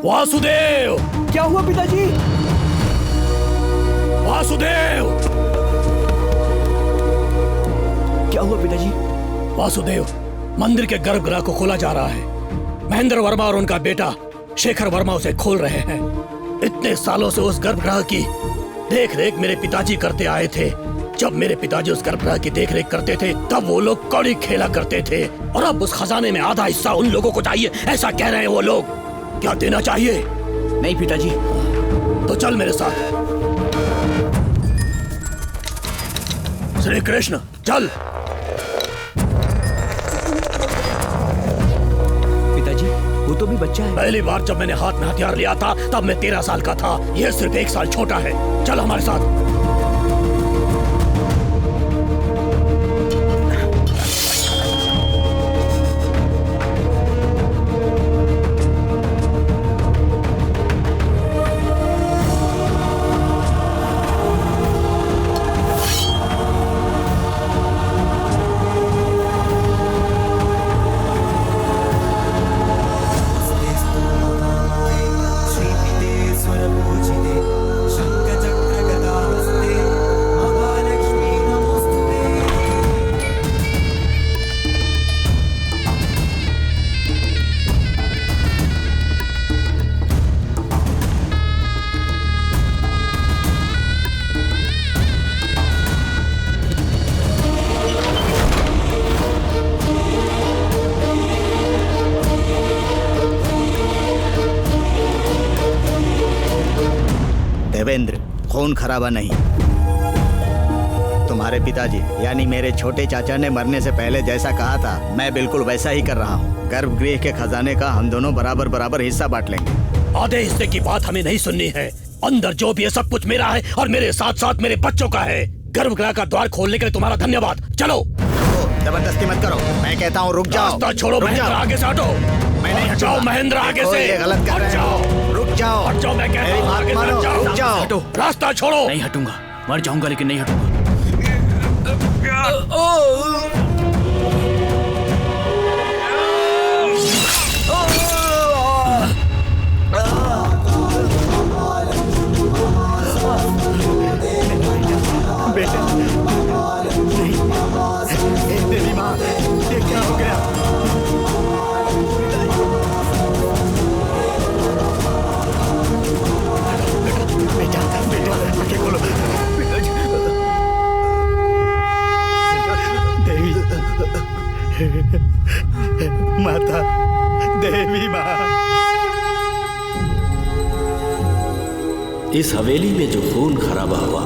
वासुदेव! क्या हुआ पिताजी? वासुदेव! क्या हुआ पिताजी? वासुदेव, मंदिर के गर्भगृह को खोला जा रहा है। महेंद्र वर्मा और उनका बेटा शेखर वर्मा उसे खोल रहे हैं। इतने सालों से उस गर्भगृह की देख रेख मेरे पिताजी करते आए थे। जब मेरे पिताजी उस गर्भगृह की देख रेख करते थे तब वो लोग कौड़ी खेला करते थे, और अब उस खजाने में आधा हिस्सा उन लोगों को चाहिए, ऐसा कह रहे हैं वो लोग। क्या देना चाहिए? नहीं पिताजी। तो चल मेरे साथ। श्री कृष्ण, चल। पिताजी, वो तो भी बच्चा है। पहली बार जब मैंने हाथ में हथियार लिया था तब मैं 13 साल का था। यह सिर्फ 1 साल छोटा है। चल हमारे साथ। देवेंद्र, खून खराबा नहीं। तुम्हारे पिताजी यानी मेरे छोटे चाचा ने मरने से पहले जैसा कहा था मैं बिल्कुल वैसा ही कर रहा हूँ। गर्भगृह के खजाने का हम दोनों बराबर बराबर हिस्सा बांट लेंगे। आधे हिस्से की बात हमें नहीं सुननी है। अंदर जो भी है सब कुछ मेरा है और मेरे साथ साथ मेरे बच्चों का है। गर्भगृह का द्वार खोलने के लिए तुम्हारा धन्यवाद। चलो। जबरदस्ती मत करो, मैं कहता हूँ रुक जाओ। रास्ता छोड़ो महेंद्र, आगे से हटो। मैं नहीं जाओ महेंद्र, आगे से। ये गलत कर रहे हो। रुक जाओ। हट जाओ, मैं कहता हूँ आगे से हट जाओ। रुक जाओ। हटो। रास्ता छोड़ो। नहीं हटूंगा, मर जाऊंगा लेकिन नहीं हटूंगा। बेटे, देवी माँ, ये क्या हो गया? बेटा, आंखें खोलो। देवी, माता, देवी माँ। इस हवेली में जो खून खराबा हुआ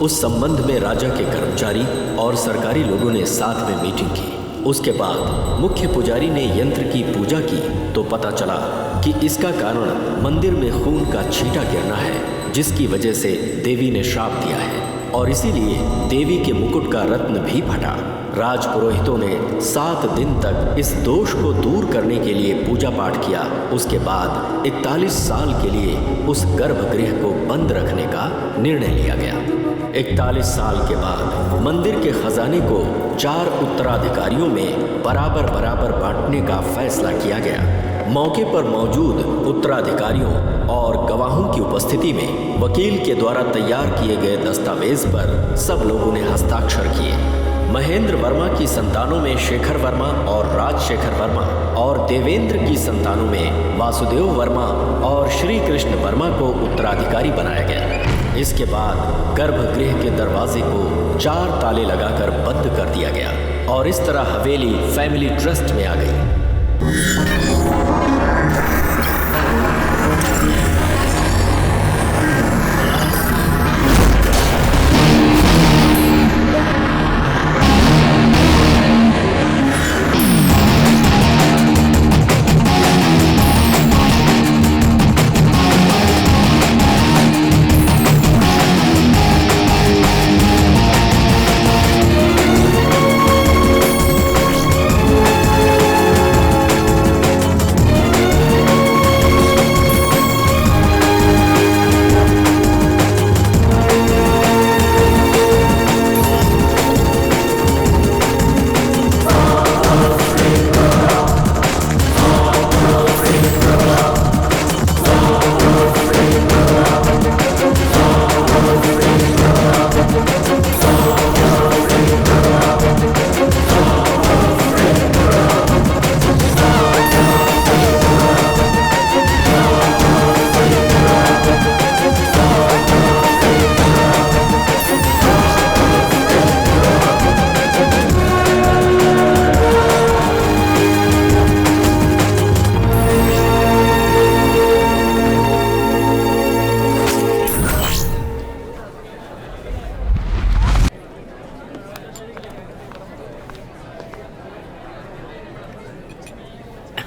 उस संबंध में राजा के कर्मचारी और सरकारी लोगों ने साथ में मीटिंग की। उसके बाद मुख्य पुजारी ने यंत्र की पूजा की तो पता चला कि इसका कारण मंदिर में खून का छींटा गिरना है, जिसकी वजह से देवी ने श्राप दिया है और इसीलिए देवी के मुकुट का रत्न भी फटा। राजपुरोहितों ने 7 दिन तक इस दोष को दूर करने के लिए पूजा पाठ किया। उसके बाद 41 साल के लिए उस गर्भगृह को बंद रखने का निर्णय लिया गया। 41 साल के बाद मंदिर के खजाने को 4 उत्तराधिकारियों में बराबर बराबर बांटने का फैसला किया गया। मौके पर मौजूद उत्तराधिकारियों और गवाहों की उपस्थिति में वकील के द्वारा तैयार किए गए दस्तावेज पर सब लोगों ने हस्ताक्षर किए। महेंद्र वर्मा की संतानों में शेखर वर्मा और राजशेखर वर्मा और देवेंद्र की संतानों में वासुदेव वर्मा और श्री कृष्ण वर्मा को उत्तराधिकारी बनाया गया। इसके बाद गर्भगृह के दरवाजे को 4 ताले लगाकर बंद कर दिया गया और इस तरह हवेली फैमिली ट्रस्ट में आ गई।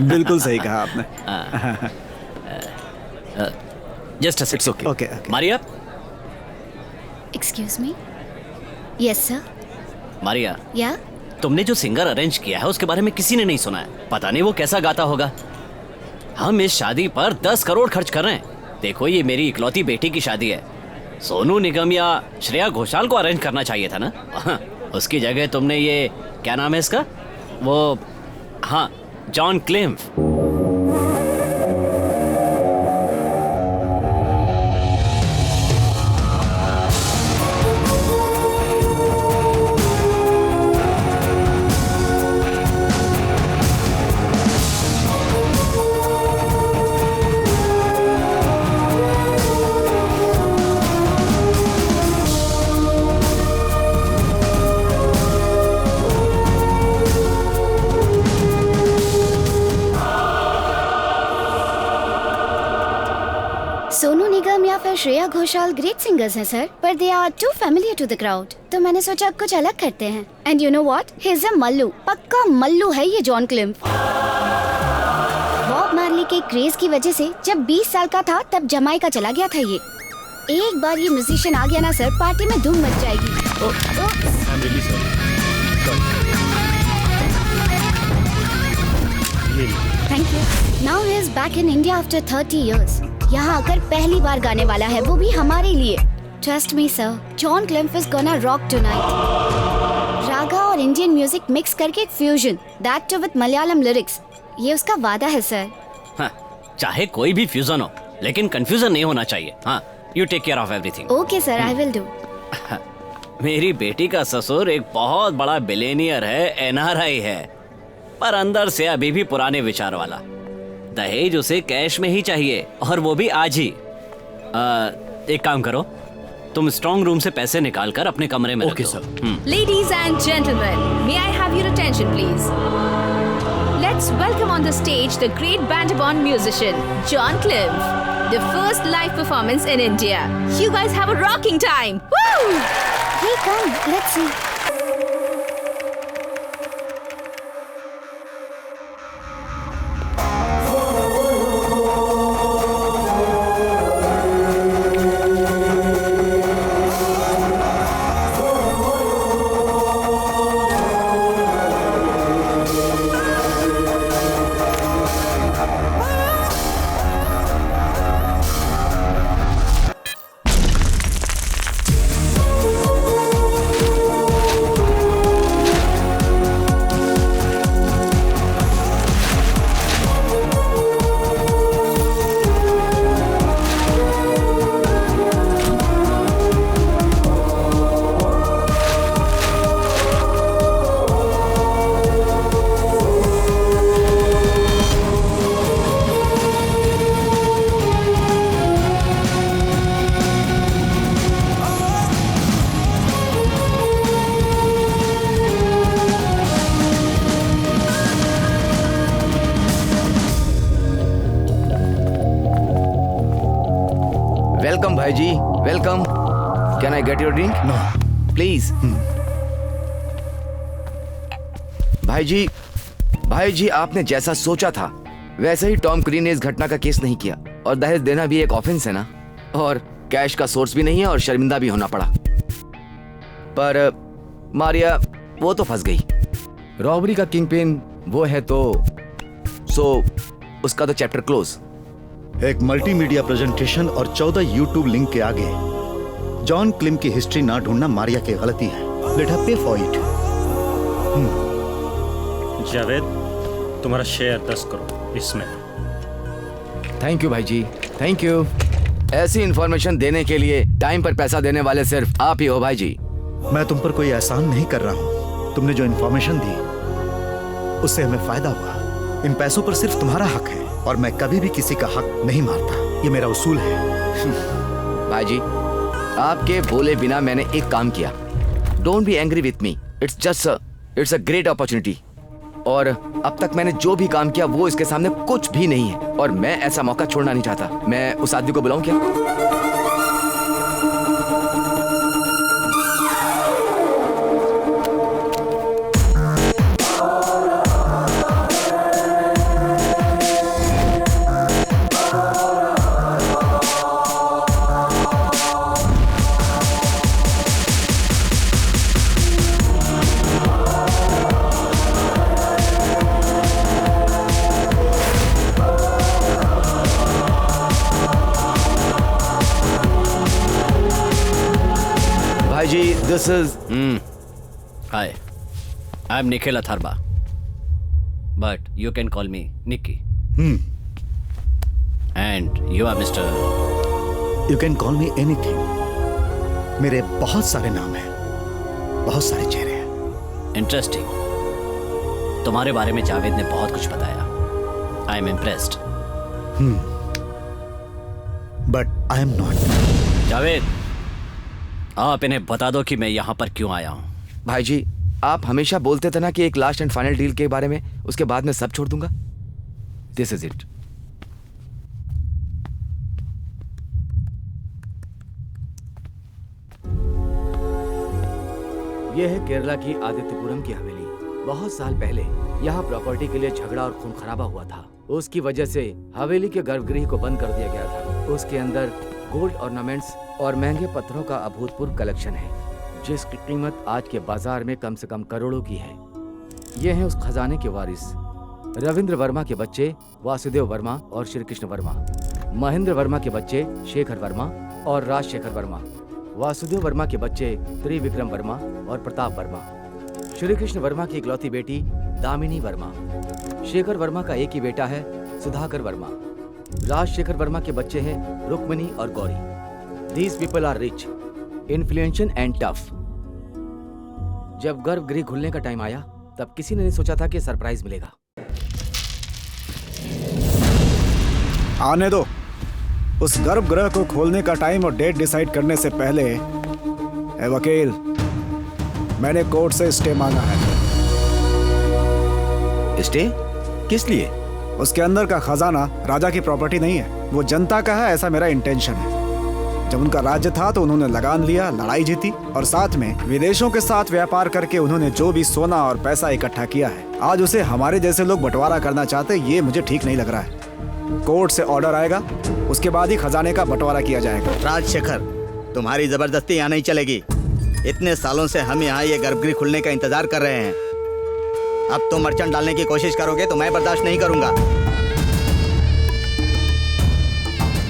बिल्कुल सही कहा आपने। Just a second. Okay okay. Maria, excuse me. Yes sir. Maria, या तुमने जो सिंगर अरेंज किया है उसके बारे में किसी ने नहीं सुना है। पता नहीं वो कैसा गाता होगा। हम इस शादी पर 10 करोड़ खर्च कर रहे हैं। देखो, ये मेरी इकलौती बेटी की शादी है। सोनू निगम या श्रेया घोषाल को अरेंज करना चाहिए था ना। उसकी जगह तुमने ये, क्या नाम है इसका, वो, हाँ, जॉन क्लेम्फ। सोनू निगम या फिर श्रेया घोषाल ग्रेट सिंगर्स हैं सर, पर they are too familiar to the crowd. तो मैंने सोचा कुछ अलग करते हैं। And you know what, he is a Mallu, पक्का मल्लू है ये जॉन क्लिम्फ। बॉब मार्ली के क्रेज की वजह से जब 20 साल का था तब जमाइका चला गया था ये। एक बार ये म्यूजिशियन आ गया ना सर, पार्टी में धूम मच जाएगी। Thank you. Now he is back in India after 30 years। यहाँ आकर पहली बार गाने वाला है, वो भी हमारे लिए। Trust me sir, John Klimph is gonna rock tonight. Raga और इंडियन म्यूजिक मिक्स करके एक fusion, that too with Malayalam lyrics, ये उसका वादा है सर। हाँ, चाहे कोई भी फ्यूजन हो, लेकिन कंफ्यूजन नहीं होना चाहिए। हाँ, you take care of everything. Okay sir, I will do. मेरी बेटी का ससुर एक बहुत बड़ा बिलियनियर है, NRI है, पर अंदर से अभी भी पुराने विचार वाला। दहेज उसे कैश में ही चाहिए, और वो भी आज ही। एक काम करो, तुम स्ट्रॉन्ग रूम से पैसे निकाल कर अपने कमरे में रख दो। Ladies and gentlemen, may I have your attention, please? Let's welcome on the stage the great band-on musician, John Cliff. The first live performance in India. You guys have a rocking time. Woo! Hey, come, let's see. Welcome भाई जी, welcome. Can I get your drink? No please. भाई जी आपने जैसा सोचा था वैसे ही Tom क्रीन ने इस घटना का केस नहीं किया, और दहेज देना भी एक ऑफेंस है ना, और कैश का सोर्स भी नहीं है, और शर्मिंदा भी होना पड़ा। पर मारिया वो तो फंस गई। रॉबरी का किंग पिन वो है, तो उसका तो चैप्टर क्लोज। एक मल्टीमीडिया प्रेजेंटेशन और 14 यूट्यूब लिंक के आगे जॉन क्लिम की हिस्ट्री ना ढूंढना मारिया की गलती है। लेट हर पे फॉर इट। जावेद, तुम्हारा शेयर 10 करोड़ इसमें। थैंक यू भाई जी, थैंक यू। ऐसी इंफॉर्मेशन देने के लिए टाइम पर पैसा देने वाले सिर्फ आप ही हो भाई जी। मैं तुम पर कोई एहसान नहीं कर रहा हूं। तुमने जो इंफॉर्मेशन दी उससे हमें फायदा हुआ। इन पैसों पर सिर्फ तुम्हारा हक है, और मैं कभी भी किसी का हक नहीं मारता, ये मेरा उसूल है। भाई जी आपके बोले बिना मैंने एक काम किया। Don't be angry with me, it's a great opportunity. और अब तक मैंने जो भी काम किया वो इसके सामने कुछ भी नहीं है, और मैं ऐसा मौका छोड़ना नहीं चाहता। मैं उस आदमी को बुलाऊं क्या? जी this is Hi, I'm Nikhil Atharba. But you can call me Nikki. And you are Mr. You can call me anything. मेरे बहुत सारे नाम हैं, बहुत सारे चेहरे हैं। Interesting. तुम्हारे बारे में जावेद ने बहुत कुछ बताया। I am impressed. But I am not. Javed, आप इन्हें बता दो कि मैं यहाँ पर क्यों आया हूँ। भाई जी, आप हमेशा बोलते थे ना कि एक लास्ट एंड फाइनल डील के बारे में, उसके बाद मैं सब छोड़ दूंगा। This is it. यह है केरला की आदित्यपुरम की हवेली। बहुत साल पहले यहाँ प्रॉपर्टी के लिए झगड़ा और खून खराबा हुआ था। उसकी वजह से हवेली के गर्भगृह को बंद कर दिया गया था। उसके अंदर गोल्ड ऑर्नामेंट्स और महंगे पत्थरों का अभूतपूर्व कलेक्शन है, जिसकी कीमत आज के बाजार में कम से कम करोड़ों की है। ये हैं उस खजाने के वारिस, रविंद्र वर्मा के बच्चे वासुदेव वर्मा और श्री कृष्ण वर्मा, महेंद्र वर्मा के बच्चे शेखर वर्मा और राजशेखर वर्मा, वासुदेव वर्मा के बच्चे त्रिविक्रम वर्मा और प्रताप वर्मा, श्री कृष्ण वर्मा की इकलौती बेटी दामिनी वर्मा, शेखर वर्मा का एक ही बेटा है सुधाकर वर्मा, राजशेखर वर्मा के बच्चे हैं रुक्मणी और Gauri. These people are rich, influential and tough. जब गर्भगृह खुलने का टाइम आया तब किसी ने नहीं सोचा था कि सरप्राइज मिलेगा। आने दो। उस गर्भगृह को खोलने का टाइम और डेट डिसाइड करने से पहले ए वकील, मैंने कोर्ट से स्टे मांगा है। स्टे? किस लिए? उसके अंदर का खजाना राजा की प्रॉपर्टी नहीं है, वो जनता का है, ऐसा मेरा इंटेंशन है। जब उनका राज्य था तो उन्होंने लगान लिया, लड़ाई जीती और साथ में विदेशों के साथ व्यापार करके उन्होंने जो भी सोना और पैसा इकट्ठा किया है, आज उसे हमारे जैसे लोग बंटवारा करना चाहते, ये मुझे ठीक नहीं लग रहा है। कोर्ट से ऑर्डर आएगा, उसके बाद ही खजाने का बंटवारा किया जाएगा। राजशेखर, तुम्हारी जबरदस्ती यहाँ नहीं चलेगी। इतने सालों से हम यहाँ ये गर्भगृह खुलने का इंतजार कर रहे हैं। अब तुम मर्चेंट डालने की कोशिश करोगे तो मैं बर्दाश्त नहीं करूंगा।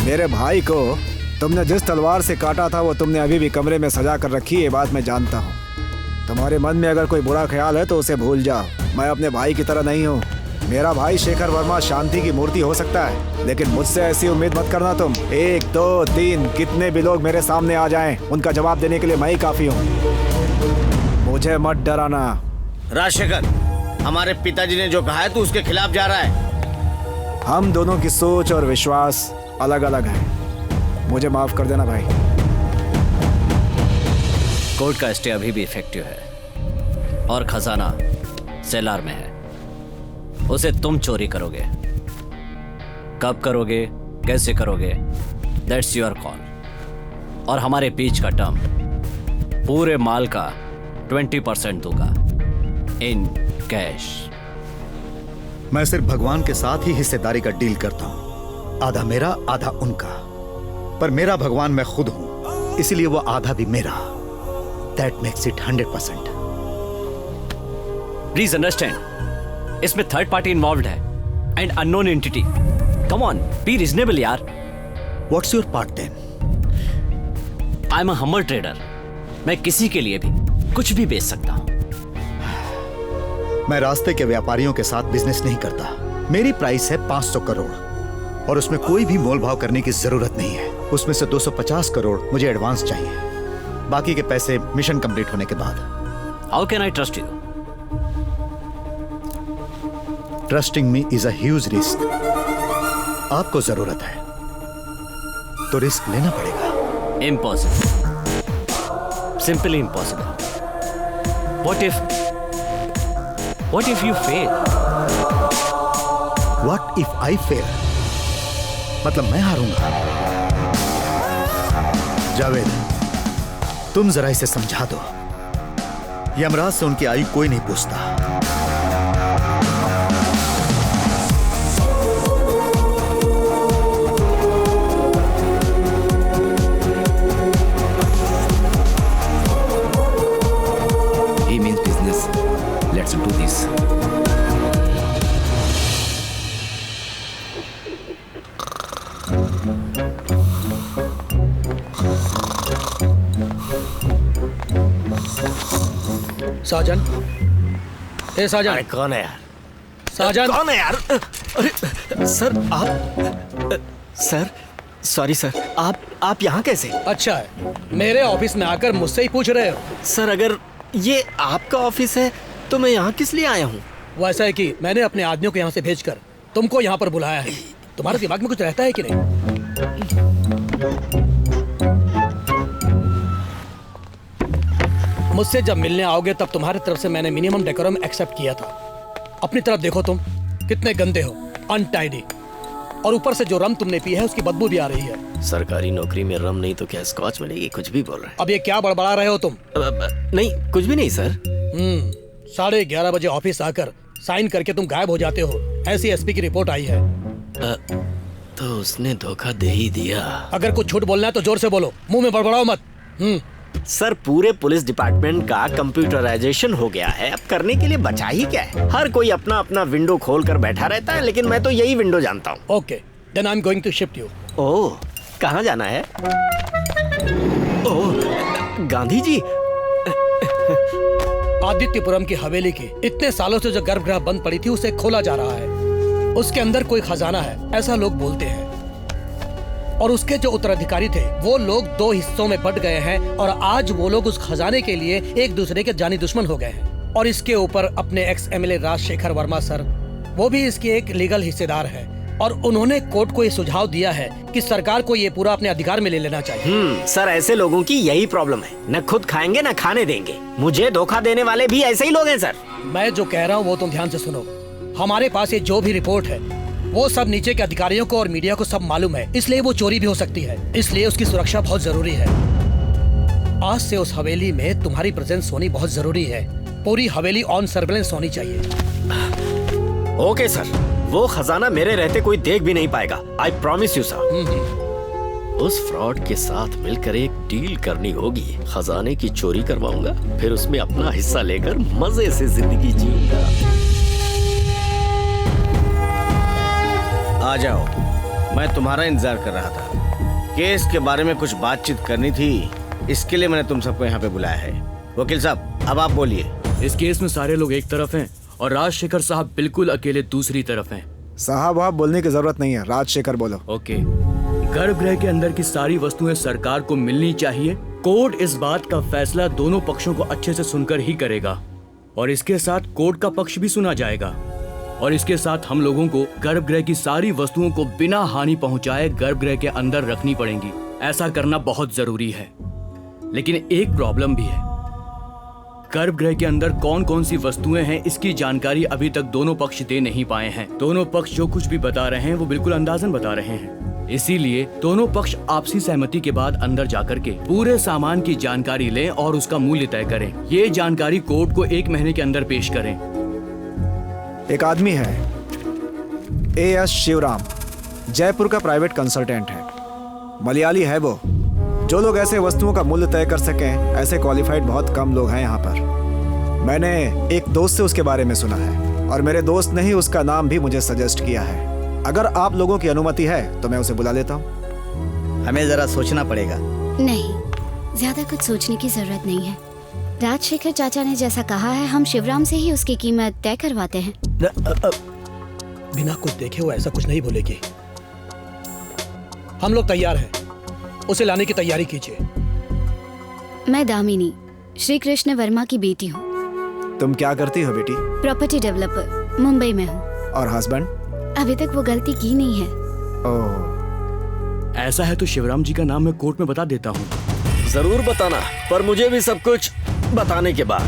मेरे भाई को तुमने जिस तलवार से काटा था वो तुमने अभी भी कमरे में सजा कर रखी है, ये बात मैं जानता हूँ। तुम्हारे मन में अगर कोई बुरा ख्याल है तो उसे भूल जाओ। मैं अपने भाई की तरह नहीं हूँ। मेरा भाई शेखर वर्मा शांति की मूर्ति हो सकता है, लेकिन मुझसे ऐसी उम्मीद मत करना तुम। 1, 2, 3 कितने भी लोग मेरे सामने आ जाएं, उनका जवाब देने के लिए मैं ही काफी हूँ। मुझे मत डराना। राजशेखर, हमारे पिताजी ने जो कहा है तू उसके खिलाफ जा रहा है। हम दोनों की सोच और विश्वास अलग अलग है। मुझे माफ कर देना भाई। कोर्ट का स्टे अभी भी इफेक्टिव है और खजाना सेलार में है। उसे तुम चोरी करोगे। कब करोगे, कैसे करोगे, दैट्स योर कॉल। और हमारे बीच का टर्म पूरे माल का 20% दूंगा इन कैश। मैं सिर्फ भगवान के साथ ही हिस्सेदारी का डील करता हूं, आधा मेरा आधा उनका। पर मेरा भगवान मैं खुद हूं, इसीलिए वो आधा भी मेरा। That makes it 100%। Please understand, इसमें थर्ड पार्टी इन्वॉल्व्ड है and unknown entity. Come on, be reasonable यार। What's your part then? I am a humble trader. मैं किसी के लिए भी कुछ भी बेच सकता हूं। मैं रास्ते के व्यापारियों के साथ बिजनेस नहीं करता। मेरी प्राइस है 500 करोड़ और उसमें कोई भी मोल भाव करने की जरूरत नहीं है। उसमें से 250 करोड़ मुझे एडवांस चाहिए, बाकी के पैसे मिशन कंप्लीट होने के बाद। How can I trust you? Trusting me is a huge risk. आपको जरूरत है तो रिस्क लेना पड़ेगा। Impossible, simply impossible. What if you fail? What if I fail? मतलब मैं हारूंगा। जावेद, तुम जरा इसे समझा दो। यमराज से उनकी आयु कोई नहीं पूछता। He means business. Let's do this. साजन, ए साजन। अरे कौन है यार? साजन कौन है यार? अरे सर आप, सर सॉरी सर, आप यहाँ कैसे? अच्छा है, मेरे ऑफिस में आकर मुझसे ही पूछ रहे हो? सर अगर ये आपका ऑफिस है तो मैं यहाँ किस लिए आया हूँ? वो ऐसा है कि मैंने अपने आदमियों को यहाँ से भेजकर तुमको यहाँ पर बुलाया है। तुम्हारे दिमाग में कुछ रहता है कि नहीं? मुझसे जब मिलने आओगे तब तुम्हारी तरफ से मैंने मिनिमम डेकोरम एक्सेप्ट किया था। अपनी तरफ देखो, तुम कितने गंदे हो, अनटाइडी, और ऊपर से जो रम तुमने पी है उसकी बदबू भी आ रही है। सरकारी नौकरी में रम नहीं तो क्या स्कॉच मिलेगी? कुछ भी बोल रहे हैं। अब ये क्या बड़बड़ा रहे हो तुम? नहीं कुछ भी नहीं सर। 11:30 बजे ऑफिस आकर साइन करके तुम गायब हो जाते हो, ऐसी एसपी की रिपोर्ट आई है। तो उसने धोखा दे ही दिया। अगर कुछ झूठ बोलना है तो जोर से बोलो, मुंह में बड़बड़ाओ मत। सर पूरे पुलिस डिपार्टमेंट का कंप्यूटराइजेशन हो गया है, अब करने के लिए बचा ही क्या है? हर कोई अपना अपना विंडो खोल कर बैठा रहता है, लेकिन मैं तो यही विंडो जानता हूँ। Okay, then I am going to shift you. Oh, कहाँ जाना है? ओह, गांधी जी। आदित्यपुरम की हवेली की इतने सालों से जो गर्भगृह बंद पड़ी थी उसे खोला जा रहा है। उसके अंदर कोई खजाना है, ऐसा लोग बोलते हैं। और उसके जो उत्तराधिकारी थे वो लोग 2 हिस्सों में बंट गए हैं और आज वो लोग उस खजाने के लिए एक दूसरे के जानी दुश्मन हो गए हैं। और इसके ऊपर अपने ex MLA Rajshekhar Verma sir, वो भी इसके एक लीगल हिस्सेदार है। और उन्होंने कोर्ट को ये सुझाव दिया है कि सरकार को ये पूरा अपने अधिकार में ले लेना चाहिए। सर ऐसे लोगों की यही प्रॉब्लम है, न खुद खाएंगे न खाने देंगे। मुझे धोखा देने वाले भी ऐसे ही लोग हैं सर। मैं जो कह रहा हूँ वो तुम ध्यान से सुनो। हमारे पास ये जो भी रिपोर्ट है वो सब नीचे के अधिकारियों को और मीडिया को सब मालूम है, इसलिए वो चोरी भी हो सकती है, इसलिए उसकी सुरक्षा बहुत जरूरी है। आज से उस हवेली में तुम्हारी प्रेजेंस होनी बहुत जरूरी है। पूरी हवेली ऑन सर्वेलेंस होनी चाहिए। ओके सर, वो खजाना मेरे रहते कोई देख भी नहीं पाएगा। I promise you sir. उस फ्रॉड के साथ मिलकर एक डील करनी होगी। खजाने की चोरी करवाऊंगा, फिर उसमें अपना हिस्सा लेकर मजे से जिंदगी जीऊंगा। आ जाओ, मैं तुम्हारा इंतजार कर रहा था। केस के बारे में कुछ बातचीत करनी थी, इसके लिए मैंने तुम सबको यहाँ पे बुलाया है। वकील साहब, अब आप बोलिए। इस केस में सारे लोग एक तरफ हैं और राजशेखर साहब बिल्कुल अकेले दूसरी तरफ हैं। साहब आप बोलने की जरूरत नहीं है, राजशेखर बोलो। ओके, गर्भगृह के अंदर की सारी वस्तुएं सरकार को मिलनी चाहिए। कोर्ट इस बात का फैसला दोनों पक्षों को अच्छे से सुनकर ही करेगा और इसके साथ कोर्ट का पक्ष भी सुना जाएगा। और इसके साथ हम लोगों को गर्भगृह की सारी वस्तुओं को बिना हानि पहुंचाए गर्भगृह के अंदर रखनी पड़ेंगी। ऐसा करना बहुत जरूरी है, लेकिन एक प्रॉब्लम भी है। गर्भगृह के अंदर कौन कौन सी वस्तुएं हैं इसकी जानकारी अभी तक दोनों पक्ष दे नहीं पाए हैं। दोनों पक्ष जो कुछ भी बता रहे हैं वो बिल्कुल अंदाजन बता रहे हैं। इसीलिए दोनों पक्ष आपसी सहमति के बाद अंदर जाकर के पूरे सामान की जानकारी लें और उसका मूल्य तय करें। ये जानकारी कोर्ट को 1 महीने के अंदर पेश करें। एक आदमी है, AS शिवराम, जयपुर का प्राइवेट कंसल्टेंट है, मलयाली है वो। जो लोग ऐसे वस्तुओं का मूल्य तय कर सकें, ऐसे क्वालिफाइड बहुत कम लोग हैं यहाँ पर। मैंने एक दोस्त से उसके बारे में सुना है और मेरे दोस्त ने ही उसका नाम भी मुझे सजेस्ट किया है। अगर आप लोगों की अनुमति है तो मैं उसे बुला लेता हूँ। हमें जरा सोचना पड़ेगा। नहीं, ज्यादा कुछ सोचने की जरूरत नहीं है। राजशेखर चाचा ने जैसा कहा है, हम शिवराम से ही उसकी कीमत तय करवाते हैं। बिना कुछ देखे वो ऐसा कुछ नहीं बोलेगी। हम लोग तैयार हैं, उसे लाने की तैयारी कीजिए। मैं दामिनी, श्री कृष्ण वर्मा की बेटी हूँ। तुम क्या करती हो बेटी? प्रॉपर्टी डेवलपर, मुंबई में हूँ। और हस्बैंड? अभी तक वो गलती की नहीं है। ओह, ऐसा है तो शिवराम जी का नाम मैं कोर्ट में बता देता हूँ। जरूर बताना, पर मुझे भी सब कुछ बताने के बाद।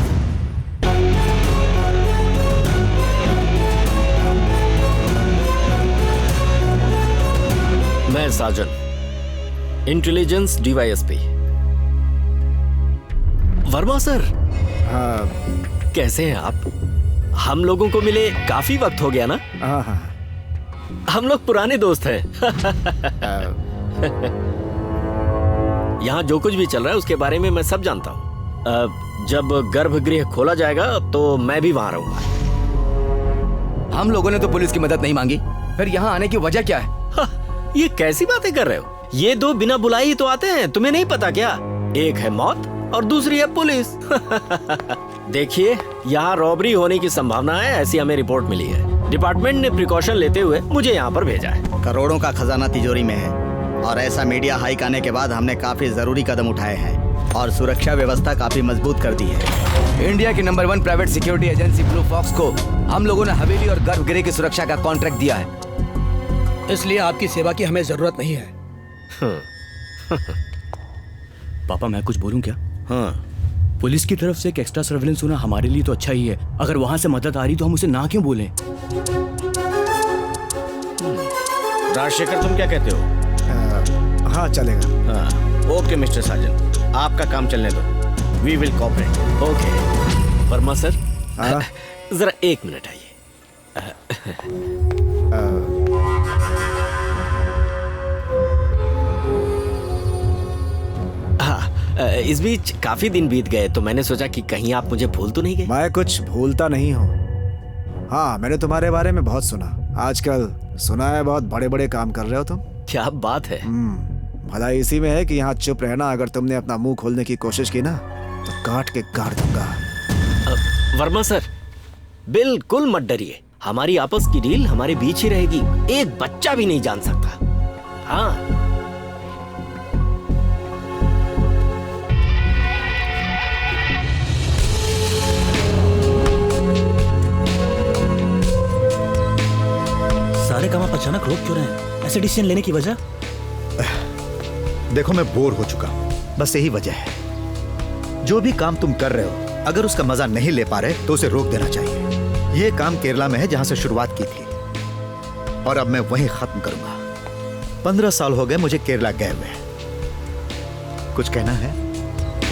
मैं साजन, इंटेलिजेंस DYSP। वर्मा सर। हाँ। कैसे हैं आप? हम लोगों को मिले काफी वक्त हो गया ना? हाँ। हम लोग पुराने दोस्त हैं। यहाँ जो कुछ भी चल रहा है उसके बारे में मैं सब जानता हूँ। जब गर्भगृह खोला जाएगा तो मैं भी वहाँ रहूंगा। हम लोगों ने तो पुलिस की मदद नहीं मांगी, फिर यहाँ आने की वजह क्या है? ये कैसी बातें कर रहे हो? ये 2 बिना बुलाए ही तो आते हैं, तुम्हें नहीं पता क्या? एक है मौत और दूसरी है पुलिस। देखिए, यहाँ रॉबरी होने की संभावना है, ऐसी हमें रिपोर्ट मिली है। डिपार्टमेंट ने प्रिकॉशन लेते हुए मुझे यहाँ पर भेजा है। करोड़ों का खजाना तिजोरी में है और ऐसा मीडिया हाइक आने के बाद हमने काफी जरूरी कदम उठाए हैं और सुरक्षा व्यवस्था काफी मजबूत कर दी है। इंडिया की number 1 private security agency Blue Fox को हम लोगों ने हवेली और गर्भगृह की सुरक्षा का कॉन्ट्रैक्ट दिया है। इसलिए आपकी सेवा की हमें जरूरत नहीं है। पापा मैं कुछ बोलूं क्या? हाँ। पुलिस की तरफ से एक एक्स्ट्रा सर्वेलेंस होना हमारे लिए तो अच्छा ही है। अगर वहां से मदद आ रही तो हम उसे ना क्यों बोलें? राजशेखर, तुम क्या कहते हो? हाँ चलेगा। हाँ, ओके मिस्टर साजन, आपका काम चलने दो। We will cooperate. Okay. Verma sir, हाँ? जरा 1 मिनट आइए। इस बीच काफी दिन बीत गए तो मैंने सोचा कि कहीं आप मुझे भूल तो नहीं गए। मैं कुछ भूलता नहीं हूँ। हाँ, मैंने तुम्हारे बारे में बहुत सुना। आजकल सुना है बहुत बड़े बड़े काम कर रहे हो तुम। क्या बात है। भला इसी में है कि यहाँ चुप रहना। अगर तुमने अपना मुंह खोलने की कोशिश की ना तो काट के गाड़ दूंगा। वर्मा सर, बिल्कुल मत डरिए। हमारी आपस की डील हमारे बीच ही रहेगी, एक बच्चा भी नहीं जान सकता। हाँ। सारे काम आप अचानक रोक क्यों रहे हैं? ऐसे डिसीजन लेने की वजह? देखो, मैं बोर हो चुका हूं, बस यही वजह है। जो भी काम तुम कर रहे हो, अगर उसका मजा नहीं ले पा रहे तो उसे रोक देना चाहिए। यह काम केरला में है जहां से शुरुआत की थी और अब मैं वहीं खत्म करूंगा। 15 साल हो गए मुझे केरला गए हुए। कुछ कहना है?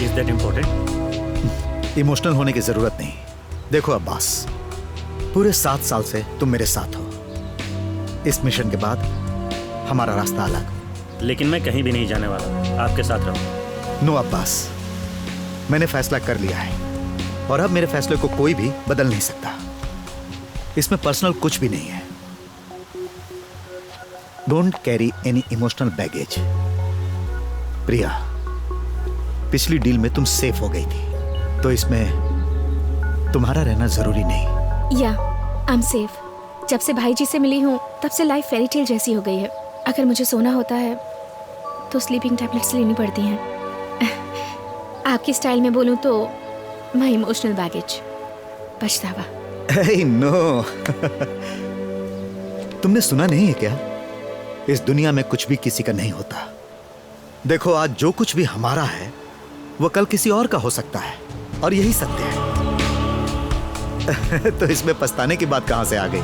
Is that important? इमोशनल होने की जरूरत नहीं। देखो अब्बास, पूरे 7 साल से तुम मेरे साथ हो। इस मिशन के बाद हमारा रास्ता अलग। लेकिन मैं कहीं भी नहीं जाने वाला, आपके साथ रहूंगा। नो अब्बास, मैंने फैसला कर लिया है और अब मेरे फैसले को कोई भी बदल नहीं सकता। इसमें पर्सनल कुछ भी नहीं है। Don't carry any emotional baggage. Priya, पिछली डील में तुम सेफ हो गई थी, तो इसमें तुम्हारा रहना जरूरी नहीं। या आई एम सेफ। जब से भाई जी से मिली हूँ तब से लाइफ फेरी टेल जैसी हो गई है। अगर मुझे सोना होता है तो स्लीपिंग टैबलेट्स लेनी पड़ती हैं। आपकी स्टाइल में बोलूँ तो माय इमोशनल बैगेज, पछतावा। नो तुमने सुना नहीं है क्या? इस दुनिया में कुछ भी किसी का नहीं होता। देखो, आज जो कुछ भी हमारा है वो कल किसी और का हो सकता है और यही सत्य है। तो इसमें पछताने की बात कहां से आ गई?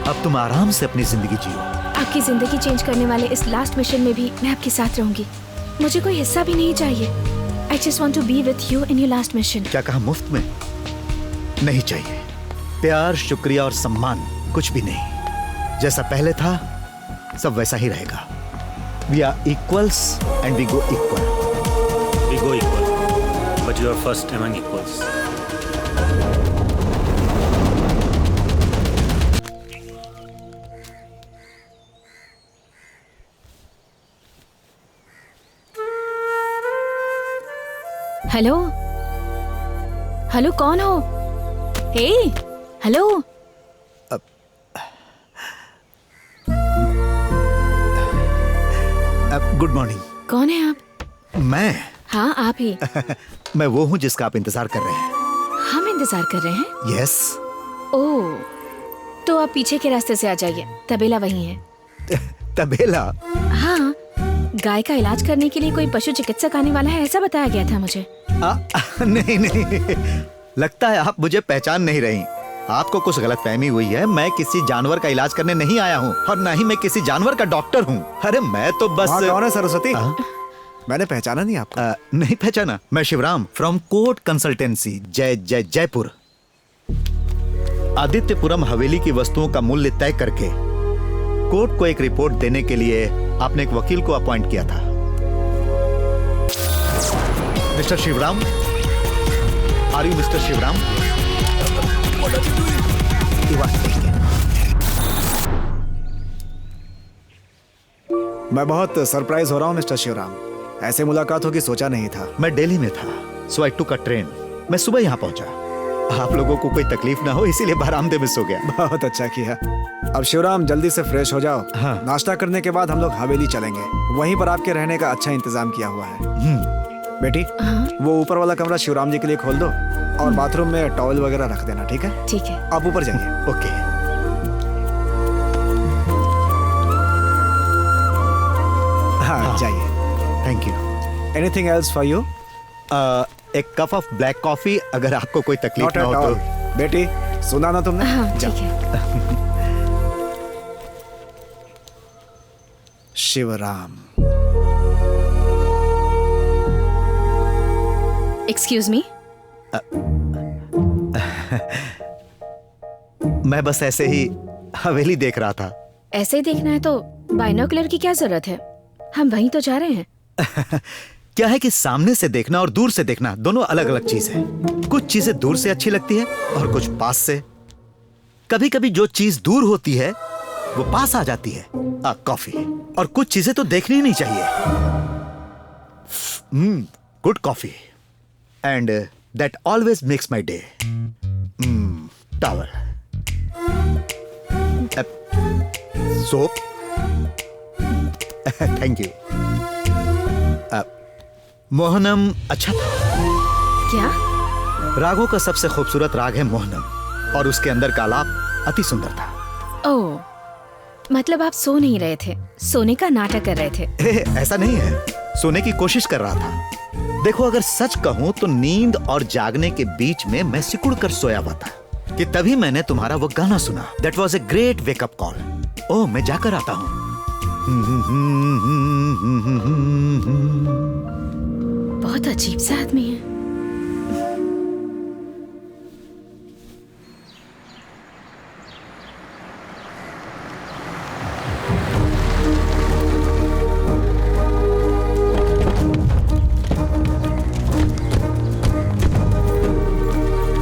अब तुम आराम से अपनी जिंदगी जियो। आपकी जिंदगी चेंज करने वाले इस लास्ट मिशन में भी मैं आपके साथ रहूंगी। मुझे कोई हिस्सा भी नहीं चाहिए। I just want to be with you in your last mission. क्या कहा? मुफ्त में नहीं चाहिए। प्यार, शुक्रिया और सम्मान कुछ भी नहीं। जैसा पहले था सब वैसा ही रहेगा। We are equals and we go equal. We go equal, but you are first among equals. Hello hello, कौन हो? हे हेलो। Good morning. कौन है आप? मैं? हाँ आप ही। मैं वो हूँ जिसका आप इंतजार कर रहे हैं। हम इंतजार कर रहे हैं? यस। ओह, तो आप पीछे के रास्ते से आ जाइए, तबेला वहीं है। तबेला? हाँ, गाय का इलाज करने के लिए कोई पशु चिकित्सक आने वाला है, ऐसा बताया गया था मुझे। नहीं नहीं, लगता है आप मुझे पहचान नहीं रही। आपको कुछ गलतफहमी हुई है। मैं किसी जानवर का इलाज करने नहीं आया हूँ और ना ही मैं किसी जानवर का डॉक्टर हूँ। अरे मैं तो बस। कौन है सरस्वती? मैंने पहचाना नहीं आपको। नहीं पहचाना? मैं Shivram from Court Consultancy, Jaipur. Adityapuram Haveli की वस्तुओं का मूल्य तय करके कोर्ट को एक रिपोर्ट देने के लिए आपने एक वकील को अपॉइंट किया था। Mister Shivram, are you mister Shivram? मैं बहुत सरप्राइज हो रहा हूँ मिस्टर शिवराम। ऐसे मुलाकात होगी सोचा नहीं था। मैं दिल्ली में था सो आई टुक अ ट्रेन। मैं सुबह यहाँ पहुंचा। आप लोगों को कोई तकलीफ ना हो इसीलिए बरामदे में सो गया। बहुत अच्छा किया। अब शिवराम जल्दी से फ्रेश हो जाओ। हाँ। नाश्ता करने के बाद हम लोग हवेली चलेंगे, वहीं पर आपके रहने का अच्छा इंतजाम किया हुआ है। बेटी, वो ऊपर वाला कमरा शिवराम जी के लिए खोल दो और बाथरूम में टॉवल वगैरह रख देना, ठीक है? ठीक है। आप ऊपर जाइए। ओके। हाँ, जाइए। Thank you. Anything else for you? एक कप ऑफ ब्लैक कॉफी अगर आपको कोई तकलीफ नॉट ना एट हो ऑल। तो। बेटी, सुना ना तुमने? हाँ, जाओ। ठीक है। शिवराम। Excuse me. मैं बस ऐसे ही हवेली देख रहा था। ऐसे ही देखना है तो बाइनोकुलर की क्या जरूरत है? हम वहीं तो जा रहे हैं। क्या है कि सामने से देखना और दूर से देखना दोनों अलग अलग चीज है। कुछ चीजें दूर से अच्छी लगती है और कुछ पास से। कभी कभी जो चीज दूर होती है वो पास आ जाती है। कॉफी। और कुछ चीजें तो देखनी ही नहीं चाहिए। Good coffee and that always makes my day. Towel, soap. Thank you. Mohanam अच्छा था। क्या? रागों का सबसे खूबसूरत राग है मोहनम और उसके अंदर का आलाप अति सुंदर था। ओह, मतलब आप सो नहीं रहे थे, सोने का नाटक कर रहे थे। ऐसा नहीं है, सोने की कोशिश कर रहा था। देखो, अगर सच कहूं तो नींद और जागने के बीच में मैं सिकुड़ कर सोया हुआ था कि तभी मैंने तुम्हारा वो गाना सुना। That was a great wake up call. Oh, मैं जाकर आता हूं। बहुत अजीब सा आदमी है।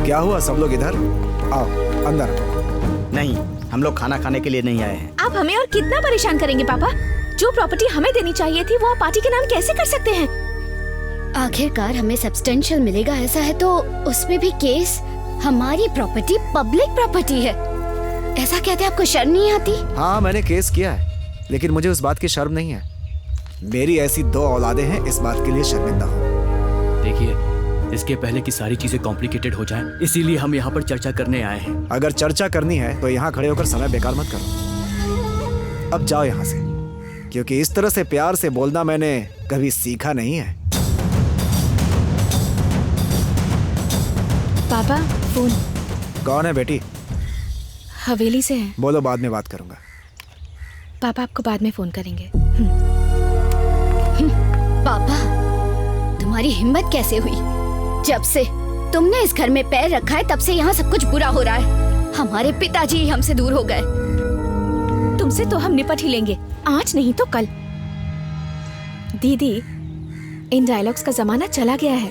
क्या हुआ? सब लोग इधर आओ, अंदर। नहीं, हम लोग खाना खाने के लिए नहीं आए हैं। आप हमें और कितना परेशान करेंगे पापा? जो प्रॉपर्टी हमें देनी चाहिए थी वो आप पार्टी के नाम कैसे कर सकते हैं? आखिरकार हमें सब्सटेंशियल मिलेगा, ऐसा है तो उसमें भी केस हमारी प्रॉपर्टी पब्लिक प्रॉपर्टी है। ऐसा कहते आपको शर्म नहीं आती? हाँ, मैंने केस किया है, लेकिन मुझे उस बात की शर्म नहीं है। मेरी ऐसी 2 औलादें हैं, इस बात के लिए शर्मिंदा हूँ। देखिए, इसके पहले कि सारी चीजें कॉम्प्लिकेटेड हो जाएं, इसीलिए हम यहाँ पर चर्चा करने आए हैं। अगर चर्चा करनी है तो यहाँ खड़े होकर समय बेकार मत करो। अब जाओ यहाँ से, क्योंकि इस तरह से प्यार से बोलना मैंने कभी सीखा नहीं है। पापा, फोन। कौन है बेटी? हवेली से है। बोलो, बाद में बात करूंगा। पापा आपको बाद में फोन करेंगे। पापा, तुम्हारी हिम्मत कैसे हुई? जब से तुमने इस घर में पैर रखा है तब से यहाँ सब कुछ बुरा हो रहा है। हमारे पिताजी ही हमसे दूर हो गए। तुमसे तो हम निपट ही लेंगे, आज नहीं तो कल। दीदी, इन डायलॉग्स का जमाना चला गया है।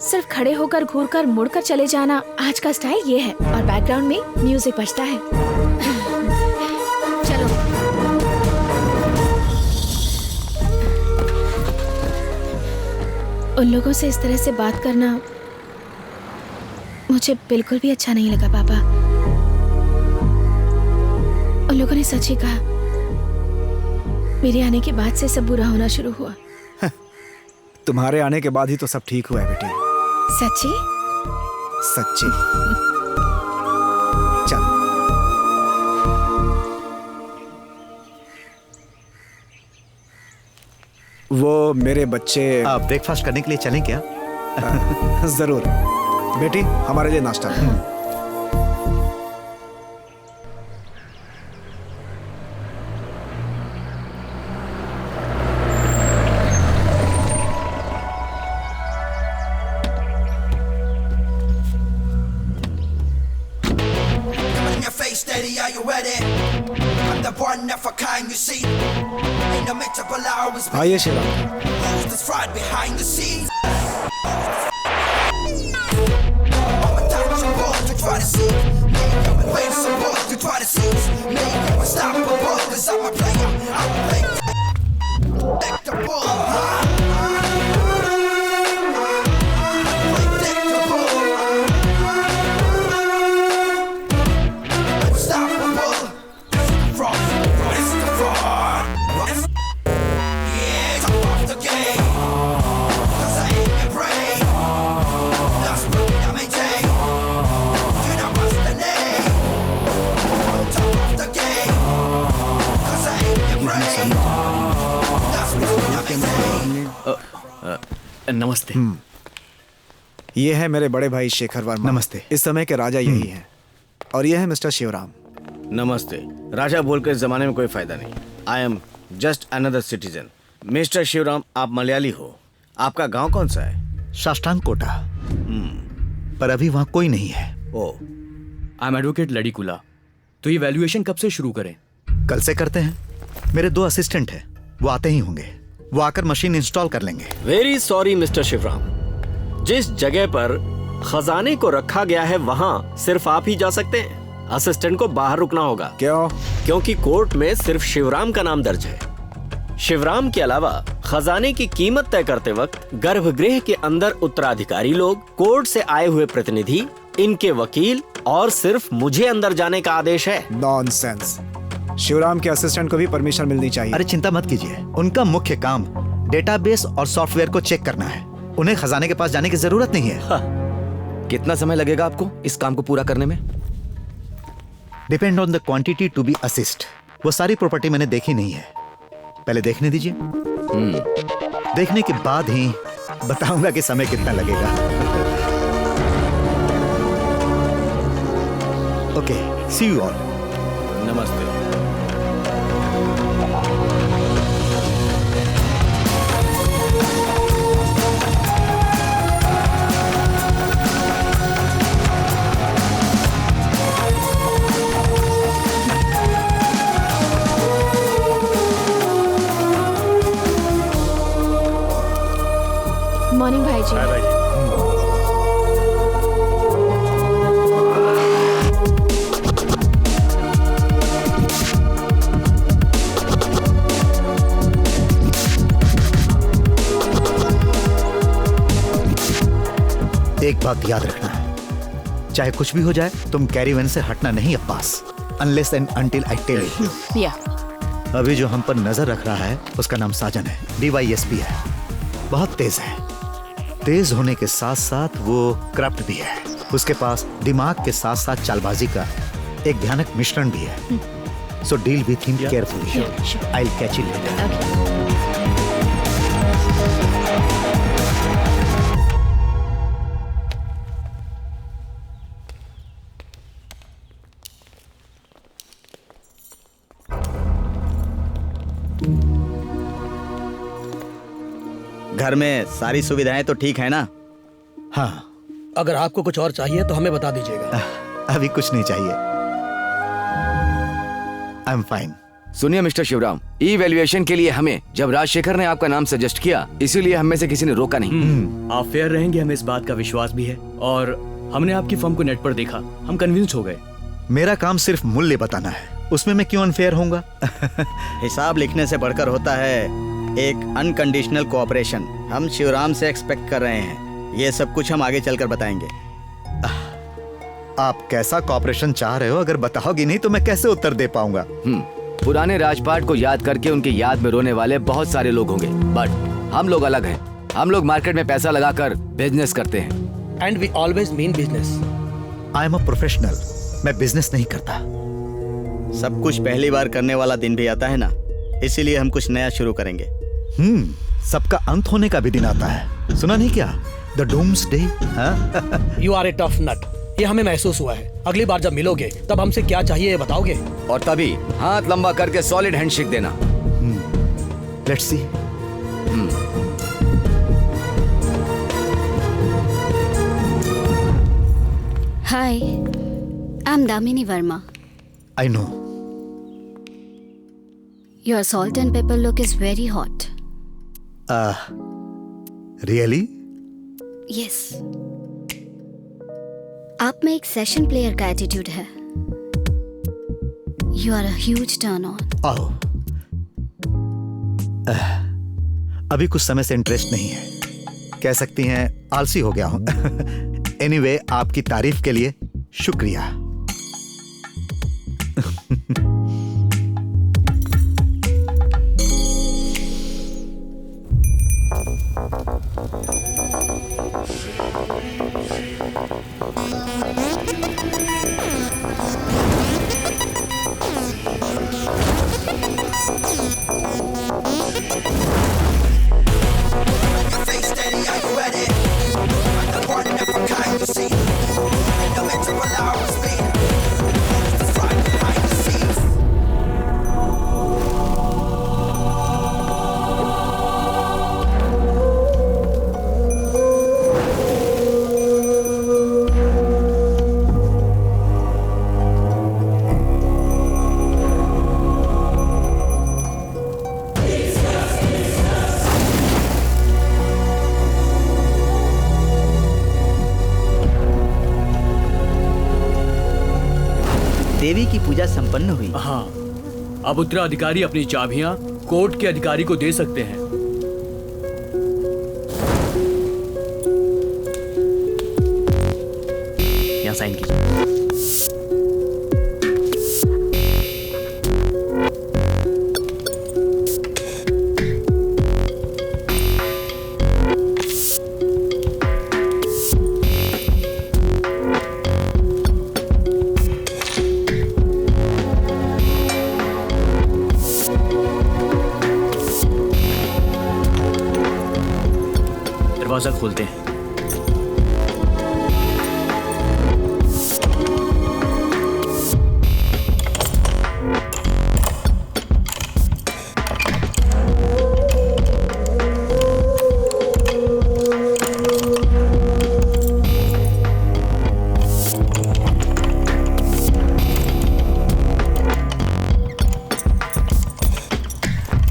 सिर्फ खड़े होकर घूरकर मुड़कर चले जाना आज का स्टाइल ये है, और बैकग्राउंड में म्यूजिक बजता है। चलो। उन लोगों से इस तरह से बात करना मुझे बिल्कुल भी अच्छा नहीं लगा पापा। उन लोगों ने सच ही कहा, मेरे आने के बाद से सब बुरा होना शुरू हुआ। तुम्हारे आने के बाद ही तो सब ठीक हुआ है बेटी। सच्ची? सच्ची। चल। वो मेरे बच्चे ब्रेकफास्ट करने के लिए चलें क्या? जरूर बेटी, हमारे लिए नाश्ता। आइए शिवराम। नमस्ते। ये है मेरे बड़े भाई शेखर वर्मा। नमस्ते। इस समय के राजा यही हैं। और ये है मिस्टर शिवराम। नमस्ते। राजा बोलकर इस जमाने में कोई फायदा नहीं। I am just another citizen. Mister Shivram, आप मलयाली हो। आपका गांव कौन सा है? साष्टांग कोटा। पर अभी वहाँ कोई नहीं है। ओ, आई एम एडवोकेट लड़ीकुला। तो ये वैल्यूएशन कब से शुरू करें? कल से करते हैं। मेरे 2 असिस्टेंट हैं, वो आते ही होंगे। वो आकर मशीन इंस्टॉल कर लेंगे। वेरी सॉरी मिस्टर शिवराम, जिस जगह पर खजाने को रखा गया है वहाँ सिर्फ आप ही जा सकते हैं। असिस्टेंट को बाहर रुकना होगा। क्यों? क्योंकि कोर्ट में सिर्फ शिवराम का नाम दर्ज है। शिवराम के अलावा खजाने की कीमत तय करते वक्त गर्भगृह के अंदर उत्तराधिकारी लोग, कोर्ट से आए हुए प्रतिनिधि, इनके वकील और सिर्फ मुझे अंदर जाने का आदेश है। नॉनसेंस। शिवराम के असिस्टेंट को भी परमिशन मिलनी चाहिए। अरे चिंता मत कीजिए, उनका मुख्य काम डेटाबेस और सॉफ्टवेयर को चेक करना है। उन्हें खजाने के पास जाने की जरूरत नहीं है। कितना समय लगेगा आपको इस काम को पूरा करने में? Depend on the quantity to be assist. वो सारी प्रॉपर्टी मैंने देखी नहीं है, पहले देखने दीजिए। देखने के बाद ही बताऊंगा कि समय कितना लगेगा। Okay, see you all. नमस्ते। मॉर्निंग भाई जी। हाय भाई जी। एक बात याद रखना, चाहे कुछ भी हो जाए, तुम कैरीवैन से हटना नहीं Abbas, unless and until I tell you. या अभी जो हम पर नजर रख रहा है उसका नाम साजन है, DYSP है। बहुत तेज है। तेज होने के साथ साथ वो करप्ट भी है। उसके पास दिमाग के साथ साथ चालबाजी का एक भयानक मिश्रण भी है। So deal with him carefully. I will catch you later. घर में सारी सुविधाएं तो ठीक है ना? हाँ, अगर आपको कुछ और चाहिए तो हमें बता दीजिएगा। अभी कुछ नहीं चाहिए। I am fine. सुनिए मिस्टर शिवराम, ई वैल्यूएशन के लिए हमें जब राजशेखर ने आपका नाम सजेस्ट किया, इसीलिए हम में से किसी ने रोका नहीं। आप फेयर रहेंगे, हमें इस बात का विश्वास भी है। और हमने आपकी फर्म को नेट पर देखा, हम कन्विंस हो गए। मेरा काम सिर्फ मूल्य बताना है, उसमें मैं क्यों अनफेयर होऊंगा? हिसाब लिखने से बढ़कर होता है एक अनकंडीशनल कोऑपरेशन। हम शिवराम से एक्सपेक्ट कर रहे हैं। ये सब कुछ हम आगे चलकर बताएंगे। आप कैसा कोऑपरेशन चाह रहे हो? अगर बताओगी नहीं तो मैं कैसे उत्तर दे पाऊंगा? पुराने राजपाट को याद करके उनकी याद में रोने वाले बहुत सारे लोग होंगे, बट हम लोग अलग हैं। हम लोग मार्केट में पैसा लगाकर बिजनेस करते हैं। And we always mean business. I am a professional. मैं बिजनेस नहीं करता। सब कुछ पहली बार करने वाला दिन भी आता है ना, इसीलिए हम कुछ नया शुरू करेंगे। सबका अंत होने का भी दिन आता है। सुना नहीं क्या? The doomsday. You are a tough nut. ये हमें महसूस हुआ है। अगली बार जब मिलोगे तब हमसे क्या चाहिए ये बताओगे। और तभी हाथ लंबा करके सॉलिड हैंडशेक देना। Let's see. Hi, I'm Damini Verma. I know. Your salt and pepper look is very hot. Really? Yes. आप में एक सेशन प्लेयर का एटीट्यूड है. You are a huge turn on. आओ। अभी कुछ समय से इंटरेस्ट नहीं है, कह सकती हैं आलसी हो गया हूं। एनीवे, आपकी तारीफ के लिए शुक्रिया। देवी की पूजा संपन्न हुई। हाँ, अब उत्तराधिकारी अपनी चाबियां कोर्ट के अधिकारी को दे सकते हैं। यहाँ साइन कीजिए। दरवाजा खोलते हैं।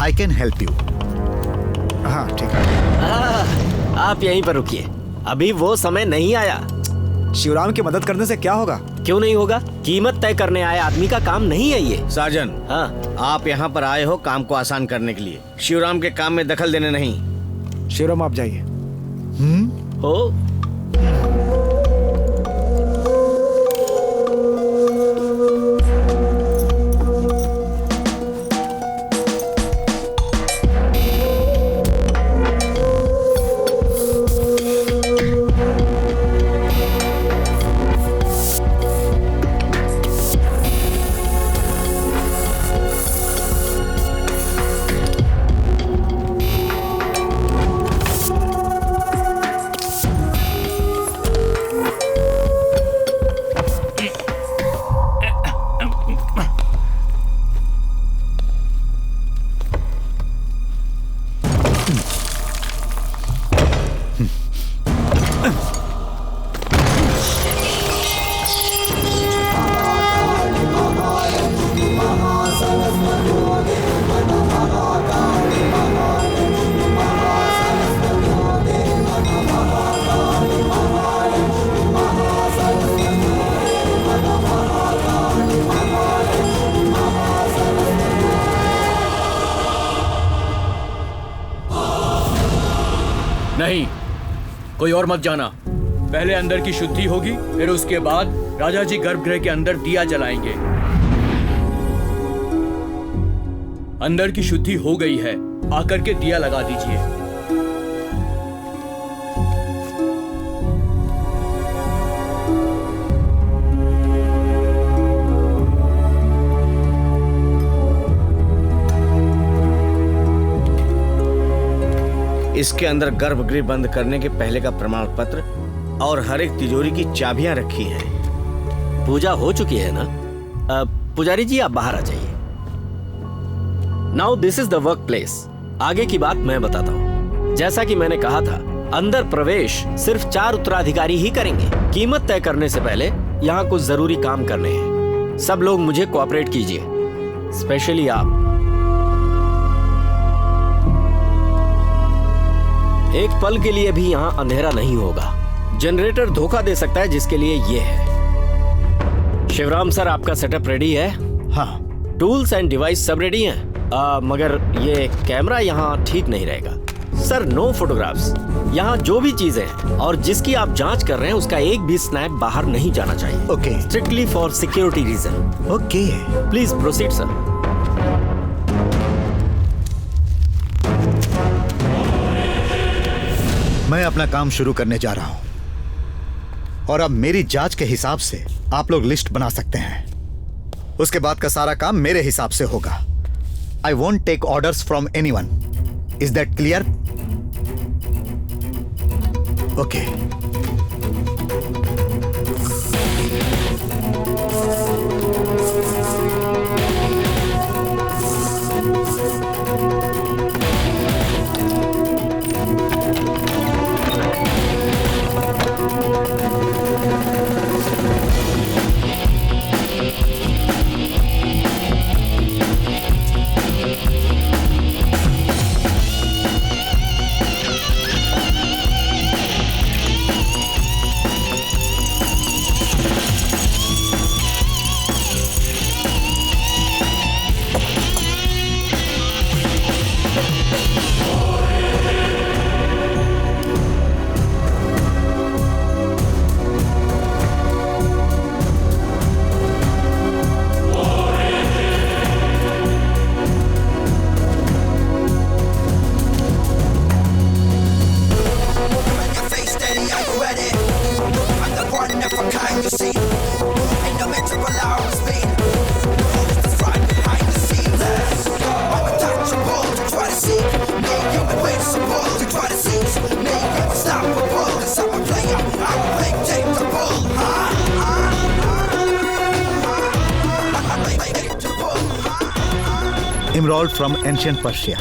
I can help you. हाँ ठीक है। आप यहीं पर रुकिए, अभी वो समय नहीं आया। शिवराम की मदद करने से क्या होगा? क्यों नहीं होगा? कीमत तय करने आए आदमी का काम नहीं है ये। साजन, हाँ, आप यहाँ पर आए हो काम को आसान करने के लिए, शिवराम के काम में दखल देने नहीं। शिवराम आप जाइए। हो नहीं, कोई और मत जाना। पहले अंदर की शुद्धि होगी, फिर उसके बाद राजा जी गर्भगृह के अंदर दिया जलाएंगे। अंदर की शुद्धि हो गई है, आकर के दिया लगा दीजिए। इसके अंदर गर्भगृह बंद करने के पहले का प्रमाण पत्र और हर एक तिजोरी की चाबियां रखी हैं। पूजा हो चुकी है ना? पुजारी जी आप बाहर आ जाइए। Now this is the work place. आगे की बात मैं बताता हूँ। जैसा कि मैंने कहा था, अंदर प्रवेश सिर्फ 4 उत्तराधिकारी ही करेंगे। कीमत तय करने से पहले यहाँ कुछ जरूरी काम करने हैं। सब लोग मुझे कोऑपरेट कीजिए, स्पेशली आप। एक पल के लिए भी यहाँ अंधेरा नहीं होगा। जनरेटर धोखा दे सकता है, जिसके लिए ये है। शिवराम सर, आपका सेटअप रेडी है? हाँ। टूल्स एंड डिवाइस सब रेडी हैं। मगर ये कैमरा यहाँ ठीक नहीं रहेगा। Sir, no photographs. यहाँ जो भी चीजें हैं और जिसकी आप जांच कर रहे हैं, उसका एक भी स्नैप बाहर नहीं जाना चाहिए। Okay. Strictly for security reason. Okay. Please proceed sir. मैं अपना काम शुरू करने जा रहा हूं और अब मेरी जांच के हिसाब से आप लोग लिस्ट बना सकते हैं। उसके बाद का सारा काम मेरे हिसाब से होगा। I won't take orders from anyone. Is that clear? Okay. rod from ancient Persia,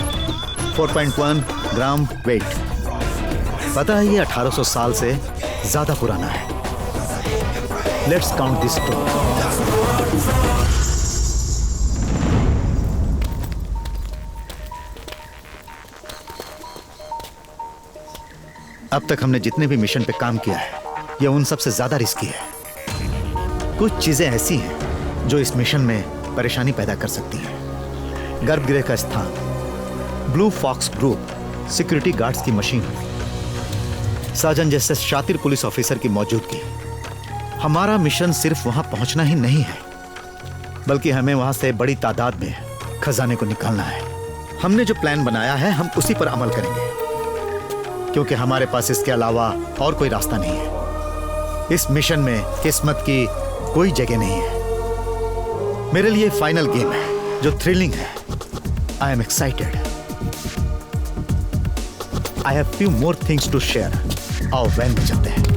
4.1 gram weight. पता है ये 1800 साल से ज्यादा पुराना है. Let's count this stone. अब तक हमने जितने भी मिशन पे काम किया है, ये उन सबसे ज्यादा रिस्की है. कुछ चीजें ऐसी हैं जो इस मिशन में परेशानी पैदा कर सकती हैं. गर्भगृह का स्थान, Blue Fox group, security guards की मशीन, साजन जैसे शातिर पुलिस ऑफिसर की मौजूदगी. हमारा मिशन सिर्फ वहां पहुंचना ही नहीं है, बल्कि हमें वहां से बड़ी तादाद में खजाने को निकालना है. हमने जो प्लान बनाया है, हम उसी पर अमल करेंगे, क्योंकि हमारे पास इसके अलावा और कोई रास्ता नहीं है. इस मिशन में किस्मत की कोई जगह नहीं है. मेरे लिए फाइनल गेम है जो थ्रिलिंग है. I am excited. I have few more things to share. आओ वैन में चलते हैं.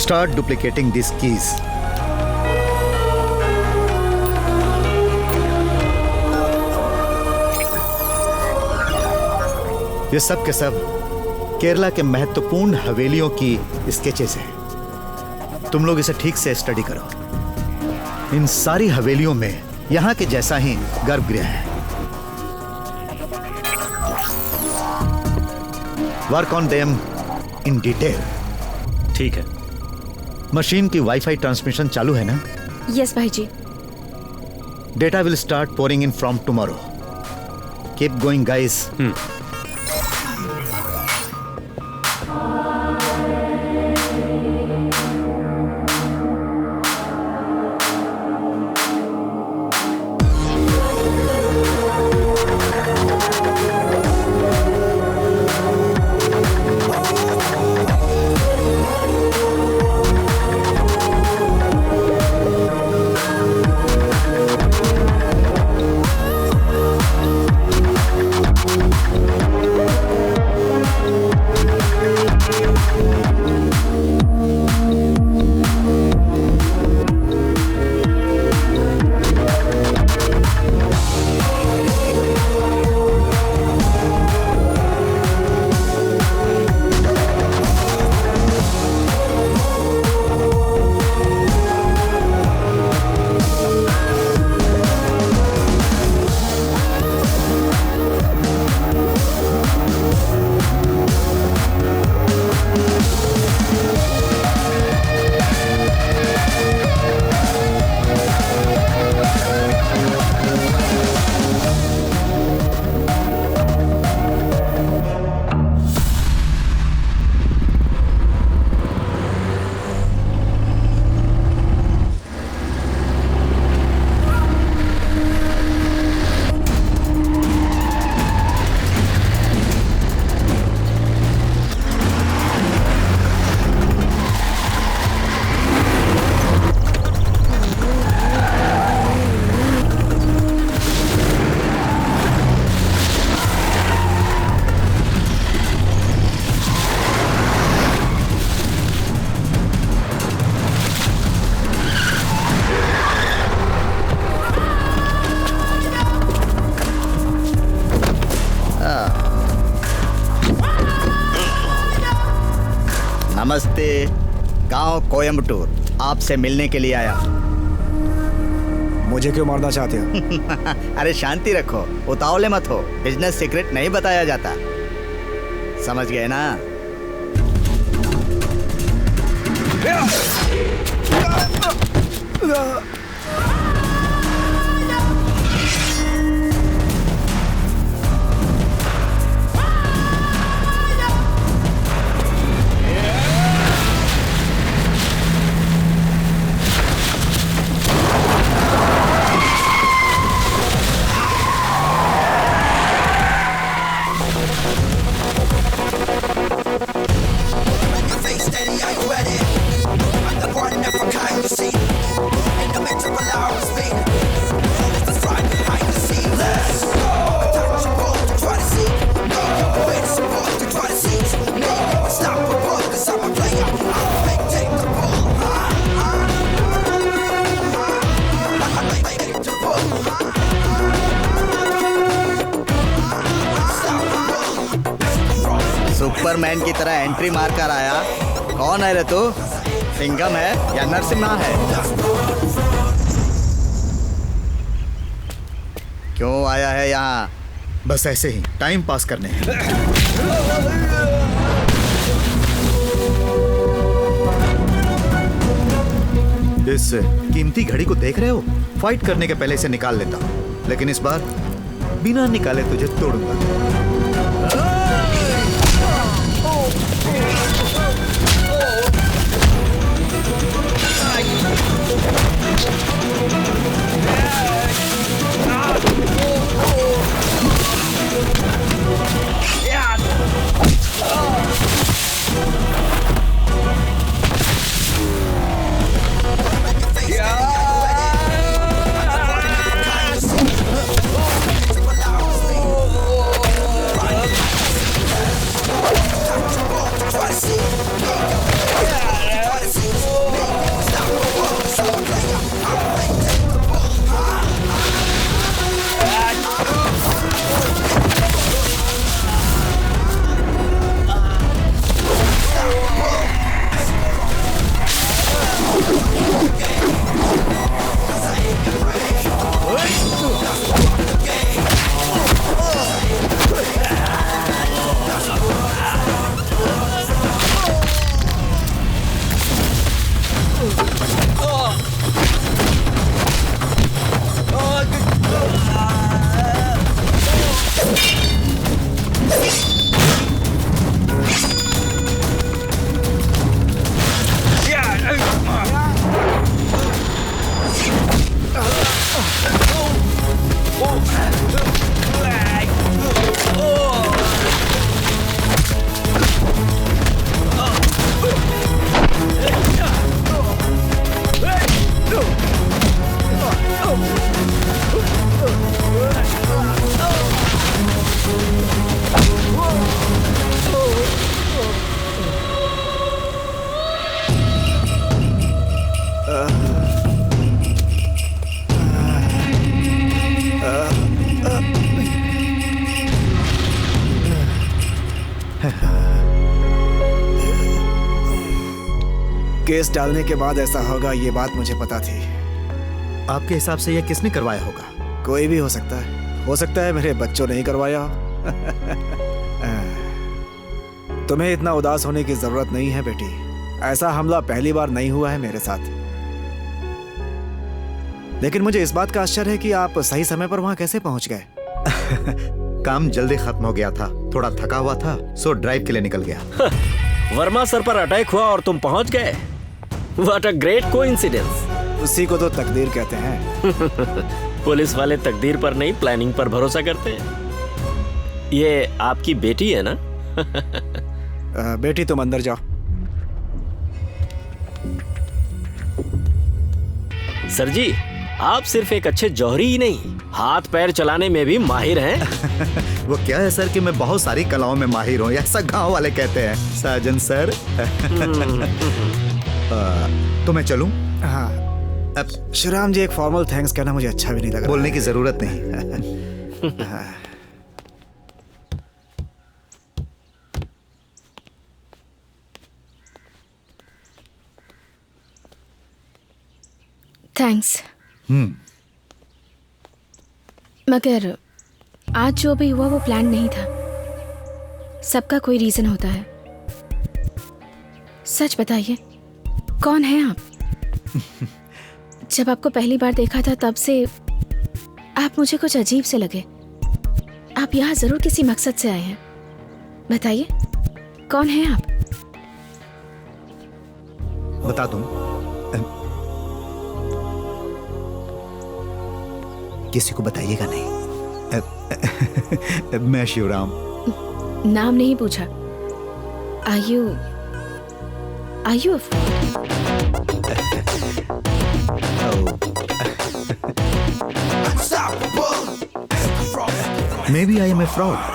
Start duplicating these keys. ये सब के सब केरला के महत्वपूर्ण हवेलियों की स्केचेस हैं. तुम लोग इसे ठीक से स्टडी करो. इन सारी हवेलियों में यहां के जैसा ही गर्भगृह है. Work on them in detail. ठीक है. मशीन की वाईफाई ट्रांसमिशन चालू है ना? यस भाई जी. Data will start pouring in from tomorrow. Keep going guys. नमस्ते। गांव कोयम्बटूर आपसे मिलने के लिए आया हूँ। मुझे क्यों मारना चाहते हो? अरे शांति रखो, उतावले मत हो। बिजनेस सीक्रेट नहीं बताया जाता, समझ गए ना? सुपरमैन की तरह एंट्री मार कर आया। कौन है रे तू? सिंघम है या नरसिम्हा है? क्यों आया है यहाँ? बस ऐसे ही टाइम पास करने। इस कीमती घड़ी को देख रहे हो? फाइट करने के पहले इसे निकाल लेता हूँ, लेकिन इस बार बिना निकाले तुझे तोड़ूंगा। केस डालने के बाद ऐसा होगा, ये बात मुझे पता थी। आपके हिसाब से यह किसने करवाया होगा? कोई भी हो सकता है। हो सकता है मेरे बच्चों ने ही करवाया हो। तुम्हें इतना उदास होने की जरूरत नहीं है बेटी। ऐसा हमला पहली बार नहीं हुआ है मेरे साथ। लेकिन मुझे इस बात का आश्चर्य है कि आप सही समय पर वहां कैसे पहुंच गए? काम जल्दी खत्म हो गया था, थोड़ा थका हुआ था, सो ड्राइव के लिए निकल गया। वर्मा सर पर अटैक हुआ और तुम पहुंच गए। What a great coincidence! उसी को तो तकदीर कहते हैं। पुलिस वाले तकदीर पर नहीं, प्लानिंग पर भरोसा करते हैं। ये आपकी बेटी है ना? बेटी तुम अंदर जाओ। सर जी, आप सिर्फ एक अच्छे जौहरी ही नहीं, हाथ पैर चलाने में भी माहिर हैं। वो क्या है सर कि मैं बहुत सारी कलाओं में माहिर हूँ, ऐसा गांव वाले कहते हैं। साजन सर। तो मैं चलूं? हाँ। अब श्रीराम जी, एक फॉर्मल थैंक्स कहना मुझे अच्छा भी नहीं लग रहा। बोलने की जरूरत नहीं। थैंक्स। मगर आज जो भी हुआ वो प्लान नहीं था। सबका कोई रीजन होता है। सच बताइए, कौन है आप? जब आपको पहली बार देखा था तब से आप मुझे कुछ अजीब से लगे। आप यहाँ जरूर किसी मकसद से आए हैं। बताइए, कौन है आप? बता दूं? किसी को बताइएगा नहीं। मैं शिवराम। नाम नहीं पूछा। Are you a fraud? Maybe I am a fraud.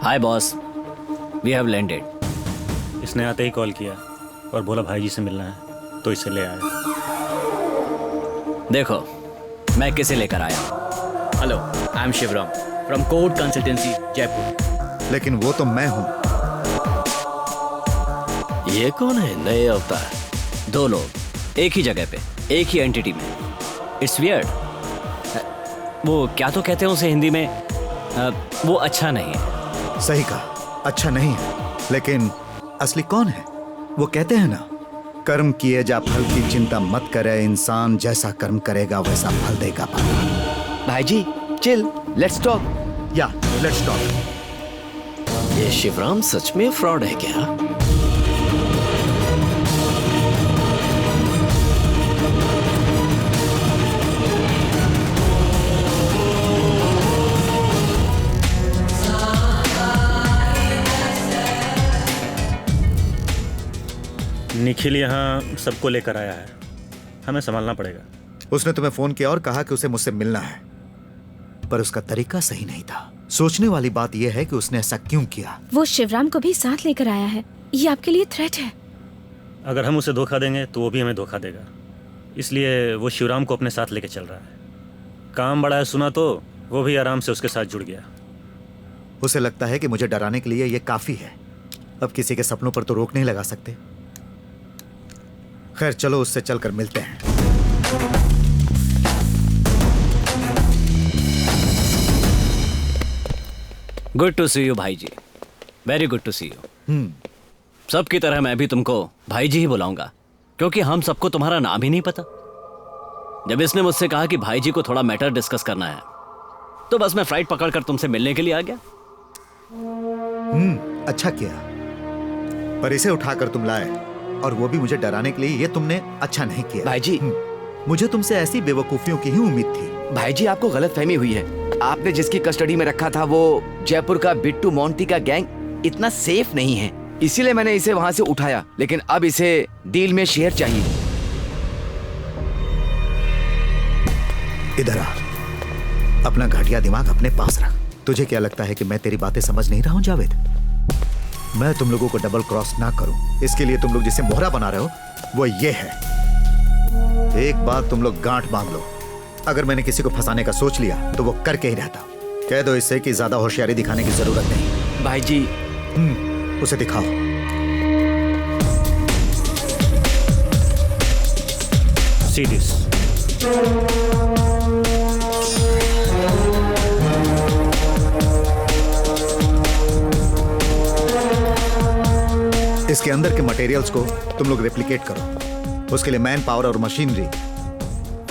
Hi boss, we have landed. इसने आते ही कॉल किया और बोला भाई जी से मिलना है, तो इसे ले आया। देखो, मैं किसे लेकर आया हूँ। Hello, I am Shivram from Court Consultancy Jaipur. लेकिन वो तो मैं हूँ। ये कौन है नए अवतार? दो लोग एक ही जगह पे, एक ही एंटिटी में। It's weird. वो क्या तो कहते हैं उसे हिंदी में, वो अच्छा नहीं है। सही कहा, अच्छा नहीं है। लेकिन असली कौन है? वो कहते हैं ना, कर्म किए जा फल की चिंता मत करे, इंसान जैसा कर्म करेगा वैसा फल देगा। भाई जी चिल, लेट्स टॉक। या लेट्स टॉक। ये शिवराम सच में फ्रॉड है क्या? निखिल यहाँ सबको लेकर आया है, हमें संभालना पड़ेगा। उसने तुम्हें फोन किया और कहा कि उसे मुझसे मिलना है, पर उसका तरीका सही नहीं था। सोचने वाली बात यह है कि उसने ऐसा क्यों किया। वो शिवराम को भी साथ लेकर आया है। ये आपके लिए थ्रेट है। अगर हम उसे धोखा देंगे तो वो भी हमें धोखा देगा, इसलिए वो शिवराम को अपने साथ लेके चल रहा है। काम बड़ा है सुना तो वो भी आराम से उसके साथ जुड़ गया। उसे लगता है कि मुझे डराने के लिए यह काफी है। अब किसी के सपनों पर तो रोक नहीं लगा सकते। खैर चलो, उससे चलकर मिलते हैं। गुड टू सी यू भाई जी, very good to see you. सबकी तरह मैं भी तुमको भाई जी ही बुलाऊंगा, क्योंकि हम सबको तुम्हारा नाम ही नहीं पता। जब इसने मुझसे कहा कि भाई जी को थोड़ा मैटर डिस्कस करना है, तो बस मैं फ्लाइट पकड़कर तुमसे मिलने के लिए आ गया। अच्छा किया, पर इसे उठाकर तुम लाए, और वो भी मुझे डराने के लिए। ये तुमने अच्छा नहीं किया भाई जी। मुझे तुमसे ऐसी बेवकूफियों की ही उम्मीद थी। भाई जी आपको गलतफहमी हुई है। आपने जिसकी कस्टडी में रखा था वो जयपुर का बिट्टू मोंटी का गैंग इतना सेफ नहीं है, इसीलिए मैंने इसे वहां से उठाया। लेकिन अब इसे डील में शेयर चाहिए। इधर आ, अपना घटिया दिमाग अपने पास रख। तुझे क्या लगता है कि मैं तेरी बातें समझ नहीं रहा हूं जावेद? मैं तुम लोगों को डबल क्रॉस ना करूं, इसके लिए तुम लोग जिसे मोहरा बना रहे हो वो ये है। एक बात तुम लोग गांठ बांध लो, अगर मैंने किसी को फंसाने का सोच लिया तो वो करके ही रहता। कह दो इससे कि ज्यादा होशियारी दिखाने की जरूरत नहीं। भाई जी उसे दिखाओ। See this. इसके अंदर के मटेरियल्स को तुम लोग रेप्लिकेट करो। उसके लिए मैन पावर और मशीनरी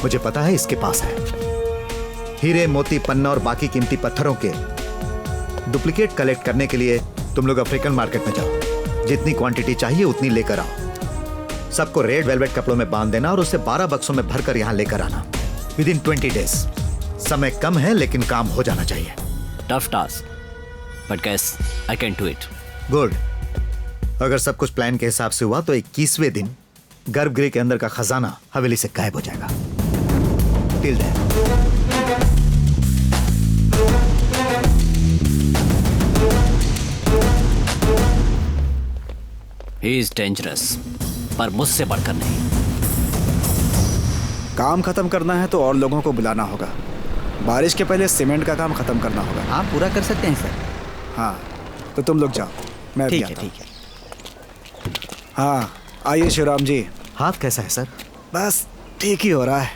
मुझे पता है इसके पास है। हीरे, मोती, पन्ना और बाकी कीमती पत्थरों के डुप्लीकेट कलेक्ट करने के लिए तुम लोग अफ्रीकन मार्केट में जाओ। जितनी क्वांटिटी चाहिए उतनी लेकर आओ। सबको रेड वेलवेट कपड़ों में बांध देना और उसे 12 बक्सों में भरकर यहाँ लेकर आना विदिन 20 डेज। समय कम है लेकिन काम हो जाना चाहिए। Tough task, but guess I can do it. Good. अगर सब कुछ प्लान के हिसाब से हुआ तो 21वें दिन गर्भगृह के अंदर का खजाना हवेली से गायब हो जाएगा। Till then he is dangerous, पर मुझसे बढ़कर नहीं। काम खत्म करना है तो और लोगों को बुलाना होगा। बारिश के पहले सीमेंट का काम खत्म करना होगा। आप पूरा कर सकते हैं सर। हाँ, तो तुम लोग जाओ, मैं ठीक भी है आता हूँ। ठीक है। हाँ, आइए शिवराम जी। हाथ कैसा है सर? बस ठीक ही हो रहा है।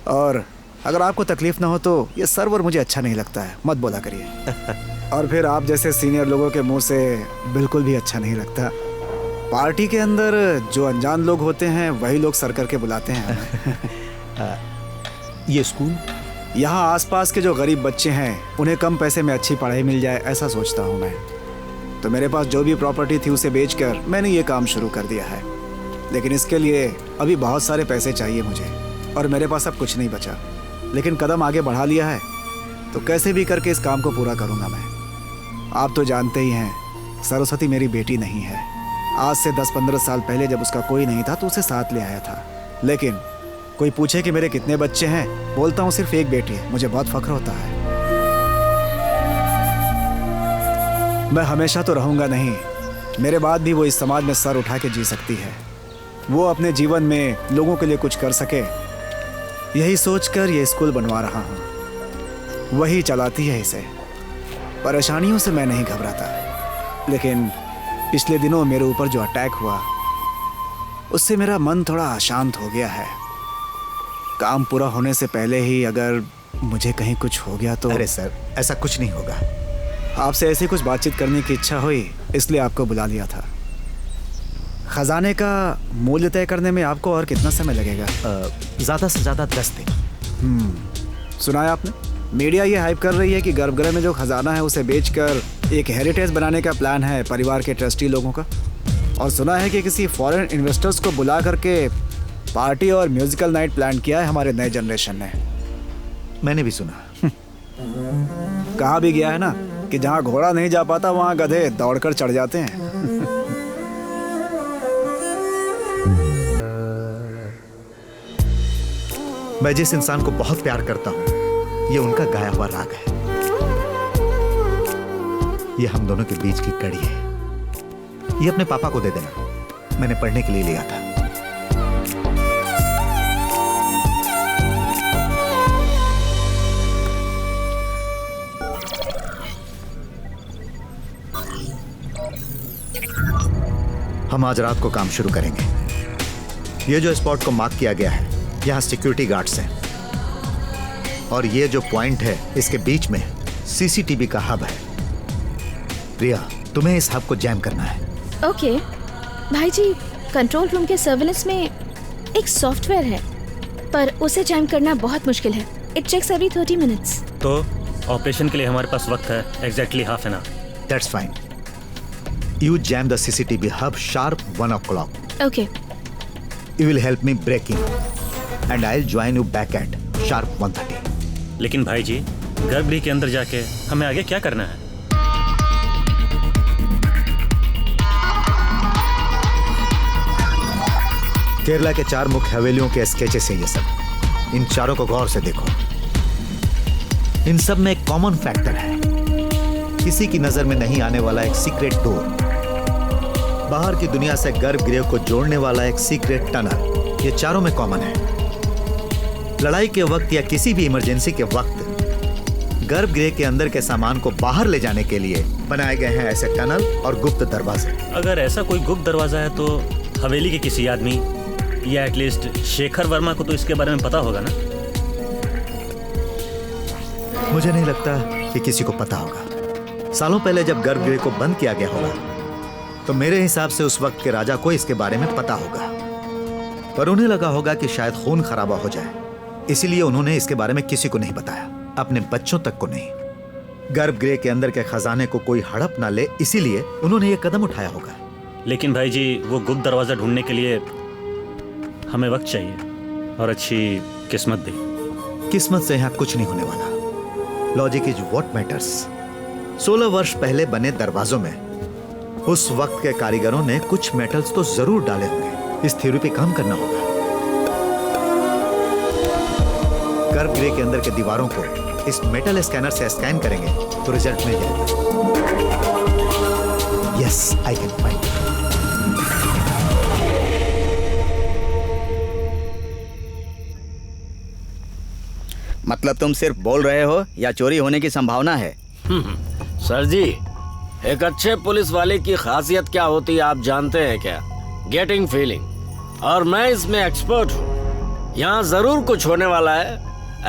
और अगर आपको तकलीफ ना हो तो ये सर्वर मुझे अच्छा नहीं लगता है, मत बोला करिए। और फिर आप जैसे सीनियर लोगों के मुंह से बिल्कुल भी अच्छा नहीं लगता। पार्टी के अंदर जो अनजान लोग होते हैं वही लोग सर करके बुलाते हैं। ये स्कूल यहाँ आसपास के जो गरीब बच्चे हैं उन्हें कम पैसे में अच्छी पढ़ाई मिल जाए, ऐसा सोचता हूँ मैं। तो मेरे पास जो भी प्रॉपर्टी थी उसे बेचकर मैंने ये काम शुरू कर दिया है। लेकिन इसके लिए अभी बहुत सारे पैसे चाहिए मुझे और मेरे पास अब कुछ नहीं बचा। लेकिन कदम आगे बढ़ा लिया है तो कैसे भी करके इस काम को पूरा करूँगा मैं। आप तो जानते ही हैं, सरस्वती मेरी बेटी नहीं है। आज से 10-15 साल पहले जब उसका कोई नहीं था तो उसे साथ ले आया था। लेकिन कोई पूछे कि मेरे कितने बच्चे हैं, बोलता हूँ सिर्फ एक बेटी है। मुझे बहुत फख्र होता है। मैं हमेशा तो रहूँगा नहीं, मेरे बाद भी वो इस समाज में सर उठा के जी सकती है। वो अपने जीवन में लोगों के लिए कुछ कर सके, यही सोचकर ये स्कूल बनवा रहा हूँ। वही चलाती है इसे। परेशानियों से मैं नहीं घबराता, लेकिन पिछले दिनों मेरे ऊपर जो अटैक हुआ उससे मेरा मन थोड़ा अशांत हो गया है। काम पूरा होने से पहले ही अगर मुझे कहीं कुछ हो गया तो। अरे सर, ऐसा कुछ नहीं होगा। आपसे ऐसी कुछ बातचीत करने की इच्छा हुई, इसलिए आपको बुला लिया था। खजाने का मूल्य तय करने में आपको और कितना समय लगेगा? ज़्यादा से ज़्यादा 10 दिन। सुना है आपने? मीडिया ये हाइप कर रही है कि गर्भगृह में जो खजाना है उसे बेचकर एक हेरिटेज बनाने का प्लान है परिवार के ट्रस्टी लोगों का। और सुना है कि किसी फॉरेन इन्वेस्टर्स को बुला करके पार्टी और म्यूजिकल नाइट प्लान किया है हमारे नए जनरेशन ने। मैंने भी सुना। कहा भी गया है ना कि जहाँ घोड़ा नहीं जा पाता वहाँ गधे दौड़कर चढ़ जाते हैं। मैं जिस इंसान को बहुत प्यार करता हूँ, ये उनका गाया हुआ राग है। ये हम दोनों के बीच की कड़ी है। ये अपने पापा को दे देना, मैंने पढ़ने के लिए लिया था। हम आज रात को काम शुरू करेंगे। ये जो स्पॉट को मार्क किया गया है, यहाँ सिक्योरिटी गार्ड्स हैं। और ये जो पॉइंट है, इसके बीच में सीसीटीवी का हब है। रिया, तुम्हें इस हब को जैम करना है। ओके भाई जी, कंट्रोल रूम के सर्विलेंस में एक सॉफ्टवेयर है, पर उसे जैम करना बहुत मुश्किल है। It checks every 30 minutes. तो ऑपरेशन के लिए हमारे पास वक्त है, exactly half an hour. That's fine. You jam the CCTV hub sharp 1 o'clock. Okay. You will help me break in, and I'll join you back at sharp 1:30. लेकिन भाई जी, गर्भगृह के अंदर जाके हमें आगे क्या करना है? केरला के 4 मुख्य हवेलियों के स्केचेस हैं ये सब। इन चारों को गौर से देखो। इन सब में एक कॉमन फैक्टर है, किसी की नजर में नहीं आने वाला एक सीक्रेट डोर, बाहर की दुनिया से गर्भगृह को जोड़ने वाला एक सीक्रेट टनल। ये चारों में कॉमन है। लड़ाई के वक्त या किसी भी इमरजेंसी के वक्त गर्भगृह के अंदर के सामान को बाहर ले जाने के लिए बनाए गए हैं ऐसे टनल और गुप्त दरवाजे। अगर ऐसा कोई गुप्त दरवाजा है तो हवेली के किसी आदमी या एटलीस्ट शेखर वर्मा को तो इसके बारे में पता होगा ना? मुझे नहीं लगता कि किसी को पता होगा। सालों पहले जब गर्भगृह को बंद किया गया होगा तो मेरे हिसाब से उस वक्त के राजा को इसके बारे में पता होगा, पर उन्हें लगा होगा कि शायद खून खराबा हो जाए, इसीलिए उन्होंने इसके बारे में किसी को नहीं बताया, अपने बच्चों तक को नहीं। गर्भगृह के अंदर के खजाने को कोई हड़प ना ले, इसीलिए उन्होंने ये कदम उठाया होगा। लेकिन भाई जी, वो गुप्त दरवाजा ढूंढने के लिए हमें वक्त चाहिए और अच्छी किस्मत भी। किस्मत से यहाँ कुछ नहीं होने वाला। Logic is what matters. 16 वर्ष पहले बने दरवाजों में उस वक्त के कारीगरों ने कुछ मेटल्स तो जरूर डाले होंगे। इस थ्योरी पे काम करना होगा। गर्भगृह के अंदर के दीवारों को इस मेटल स्कैनर से स्कैन करेंगे तो रिजल्ट मिल जाएगा। Yes, I can find. मतलब तुम सिर्फ बोल रहे हो या चोरी होने की संभावना है? सर जी, एक अच्छे पुलिस वाले की खासियत क्या होती है आप जानते हैं क्या? Getting feeling. और मैं इसमें एक्सपर्ट हूँ। यहाँ जरूर कुछ होने वाला है।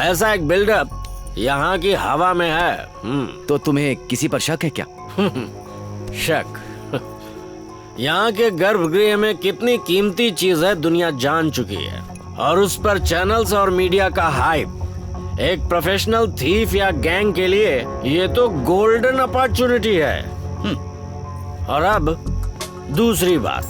ऐसा एक बिल्डअप यहाँ की हवा में है। तो तुम्हें किसी पर शक है क्या? शक? यहाँ के गर्भगृह में कितनी कीमती चीज है दुनिया जान चुकी है, और उस पर चैनल्स और मीडिया का हाइप। एक प्रोफेशनल थीफ या गैंग के लिए ये तो गोल्डन अपॉर्चुनिटी है। और अब दूसरी बात,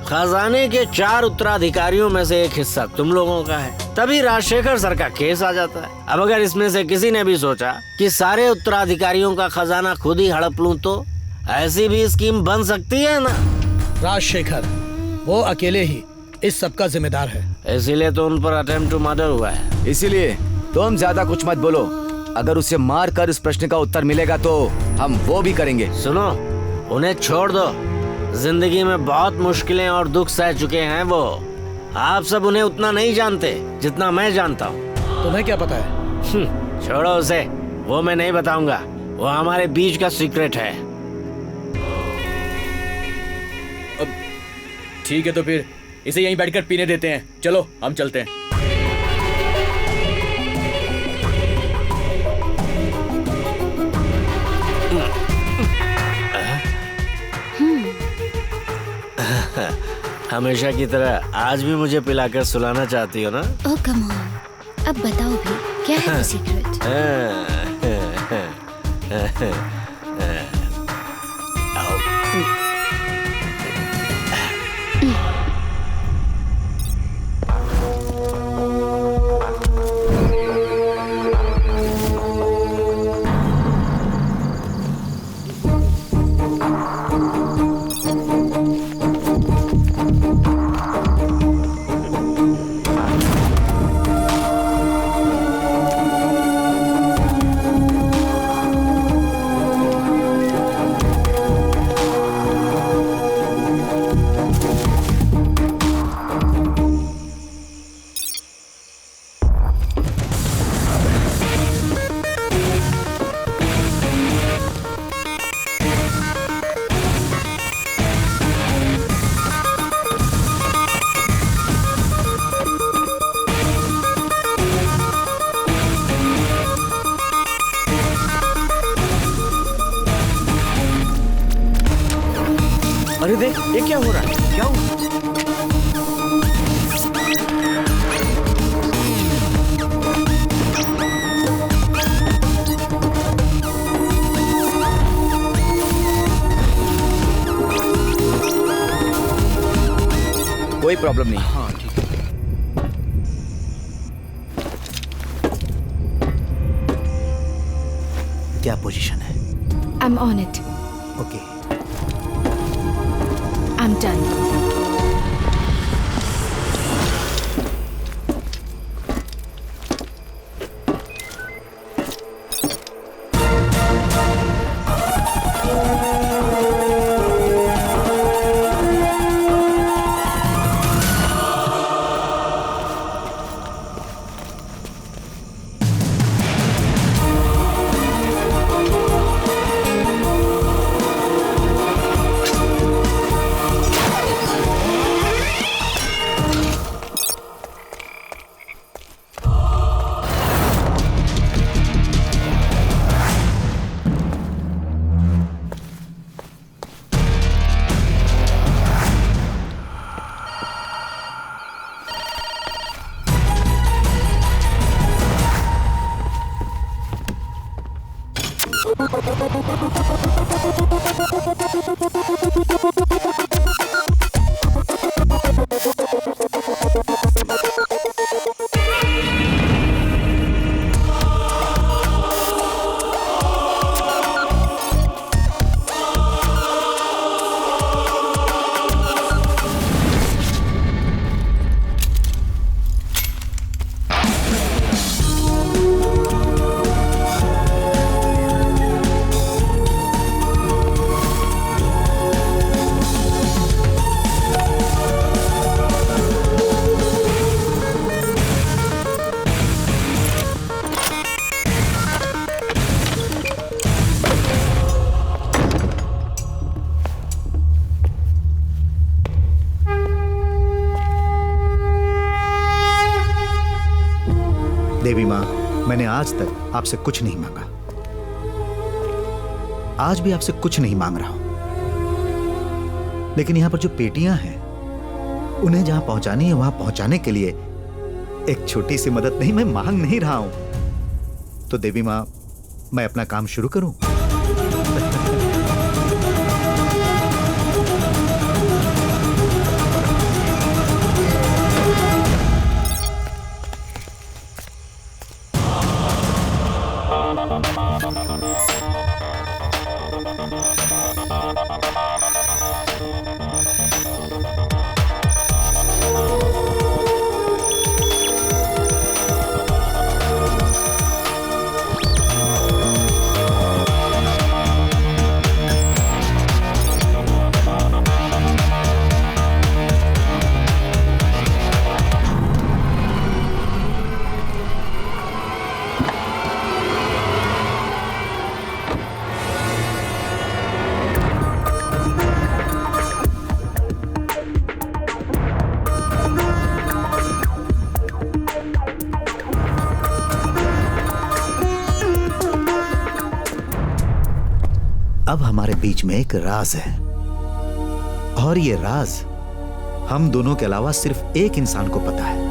खजाने के 4 उत्तराधिकारियों में से एक हिस्सा तुम लोगों का है, तभी राजशेखर सर का केस आ जाता है। अब अगर इसमें से किसी ने भी सोचा कि सारे उत्तराधिकारियों का खजाना खुद ही हड़प लूं, तो ऐसी भी स्कीम बन सकती है ना? राजशेखर वो अकेले ही इस सब का जिम्मेदार है, इसीलिए तो उन पर अटेम्प्ट टू मर्डर हुआ है। इसीलिए तुम ज्यादा कुछ मत बोलो। अगर उसे मार कर इस प्रश्न का उत्तर मिलेगा तो हम वो भी करेंगे। सुनो, उन्हें छोड़ दो। जिंदगी में बहुत मुश्किलें और दुख सह चुके हैं वो। आप सब उन्हें उतना नहीं जानते जितना मैं जानता हूँ। तुम्हें क्या पता है? छोड़ो उसे, वो मैं नहीं बताऊंगा। वो हमारे बीच का सीक्रेट है। ठीक है, तो फिर इसे यहीं बैठकर पीने देते हैं। चलो हम चलते हैं। हमेशा की तरह आज भी मुझे पिलाकर सुलाना चाहती हो ना? ओह कम ऑन, अब बताओ भी क्या है वो सीक्रेट? अरे देख, ये क्या हो रहा है? क्या हुआ? कोई प्रॉब्लम नहीं। हाँ ठीक है। क्या पोजीशन है? I'm on it. Okay. I'm done. Thank you. देवी माँ, मैंने आज तक आपसे कुछ नहीं मांगा, आज भी आपसे कुछ नहीं मांग रहा हूं, लेकिन यहां पर जो पेटियां हैं उन्हें जहां पहुंचानी है वहां पहुंचाने के लिए एक छोटी सी मदद नहीं, मैं मांग नहीं रहा हूं। तो देवी माँ, मैं अपना काम शुरू करूं? अब हमारे बीच में एक राज है, और ये राज हम दोनों के अलावा सिर्फ एक इंसान को पता है।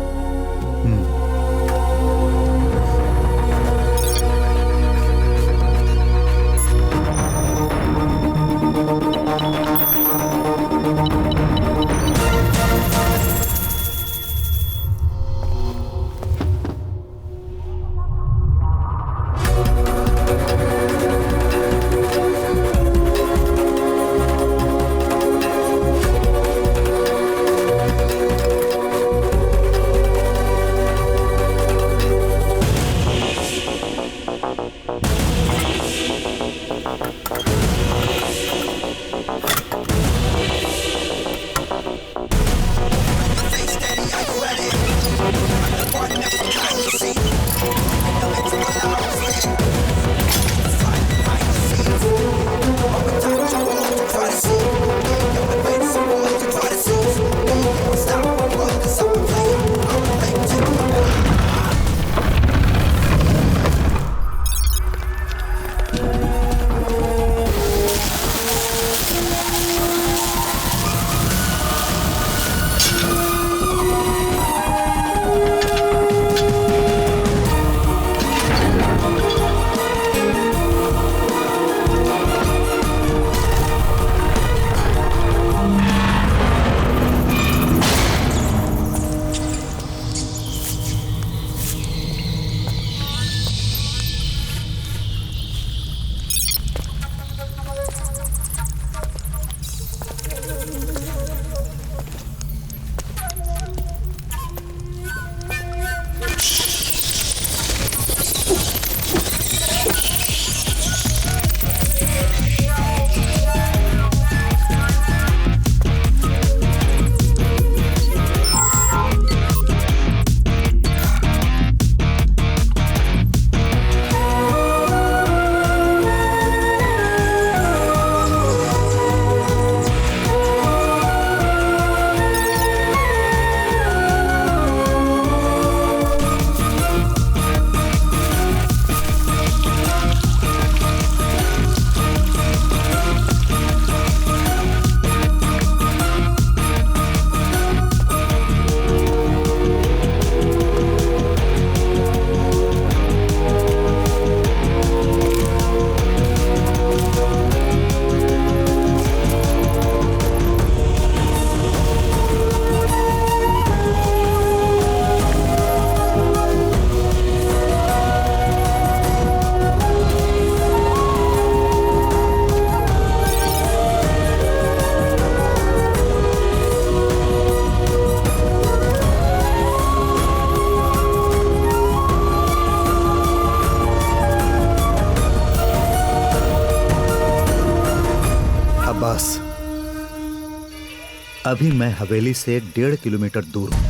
अभी मैं हवेली से 1.5 किलोमीटर दूर हूं,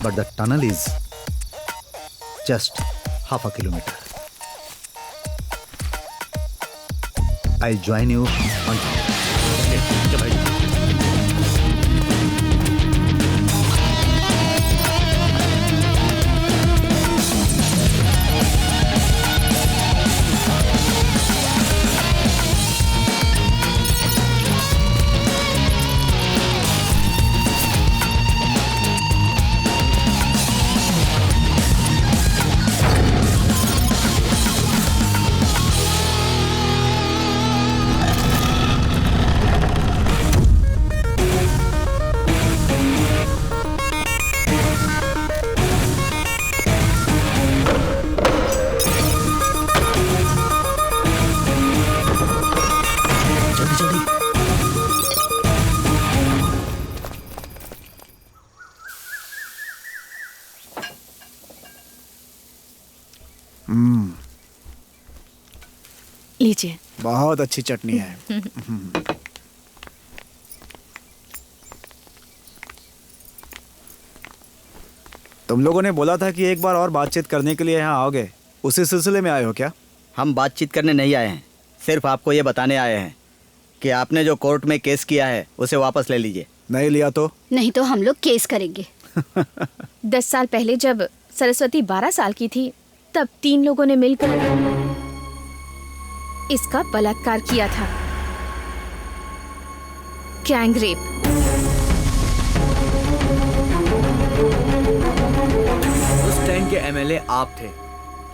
but the tunnel is just half a kilometer. I'll join you on. लीजिए। बहुत अच्छी चटनी है। तुम लोगों ने बोला था कि एक बार और बातचीत करने के लिए यहाँ आओगे, उसी सिलसिले में आए हो क्या? हम बातचीत करने नहीं आए हैं, सिर्फ आपको ये बताने आए हैं कि आपने जो कोर्ट में केस किया है उसे वापस ले लीजिए। नहीं लिया तो? नहीं तो हम लोग केस करेंगे। 10 साल पहले जब सरस्वती 12 साल की थी, तब 3 लोगों ने मिलकर इसका बलात्कार किया था। Gang rape. उस टाइम के एमएलए आप थे,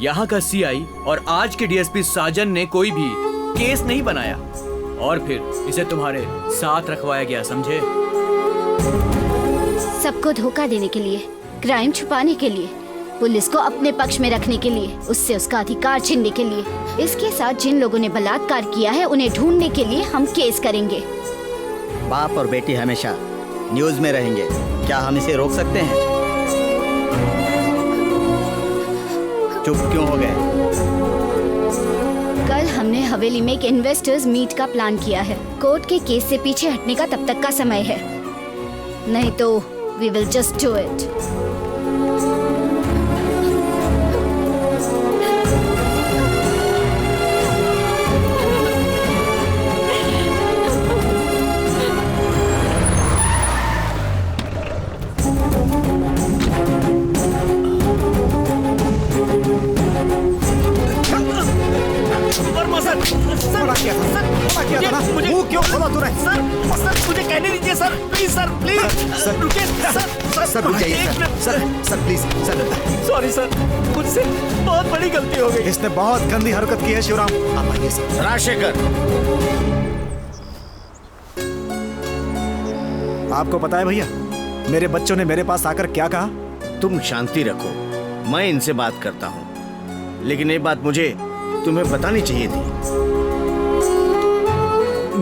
यहाँ का सीआई और आज के डीएसपी साजन ने कोई भी केस नहीं बनाया और फिर इसे तुम्हारे साथ रखवाया गया, समझे? सबको धोखा देने के लिए, क्राइम छुपाने के लिए, पुलिस को अपने पक्ष में रखने के लिए, उससे उसका अधिकार छीनने के लिए। इसके साथ जिन लोगों ने बलात्कार किया है उन्हें ढूंढने के लिए हम केस करेंगे। बाप और बेटी हमेशा न्यूज में रहेंगे, क्या हम इसे रोक सकते हैं? चुप क्यों हो गए? कल हमने हवेली में एक इन्वेस्टर्स मीट का प्लान किया है। कोर्ट के केस से पीछे हटने का तब तक का समय है, नहीं तो we will just do it. Sir रुक जाइए sir please sir. Sorry sir, मुझसे बहुत बड़ी गलती हो गई। इसने बहुत गंदी हरकत की है शिवराम। आप आइए सर। राजशेखर, आपको पता है भैया, मेरे बच्चों ने मेरे पास आकर क्या कहा? तुम शांति रखो, मैं इनसे बात करता हूँ। लेकिन एक बात मुझे तुम्हें बतानी चाहिए थी।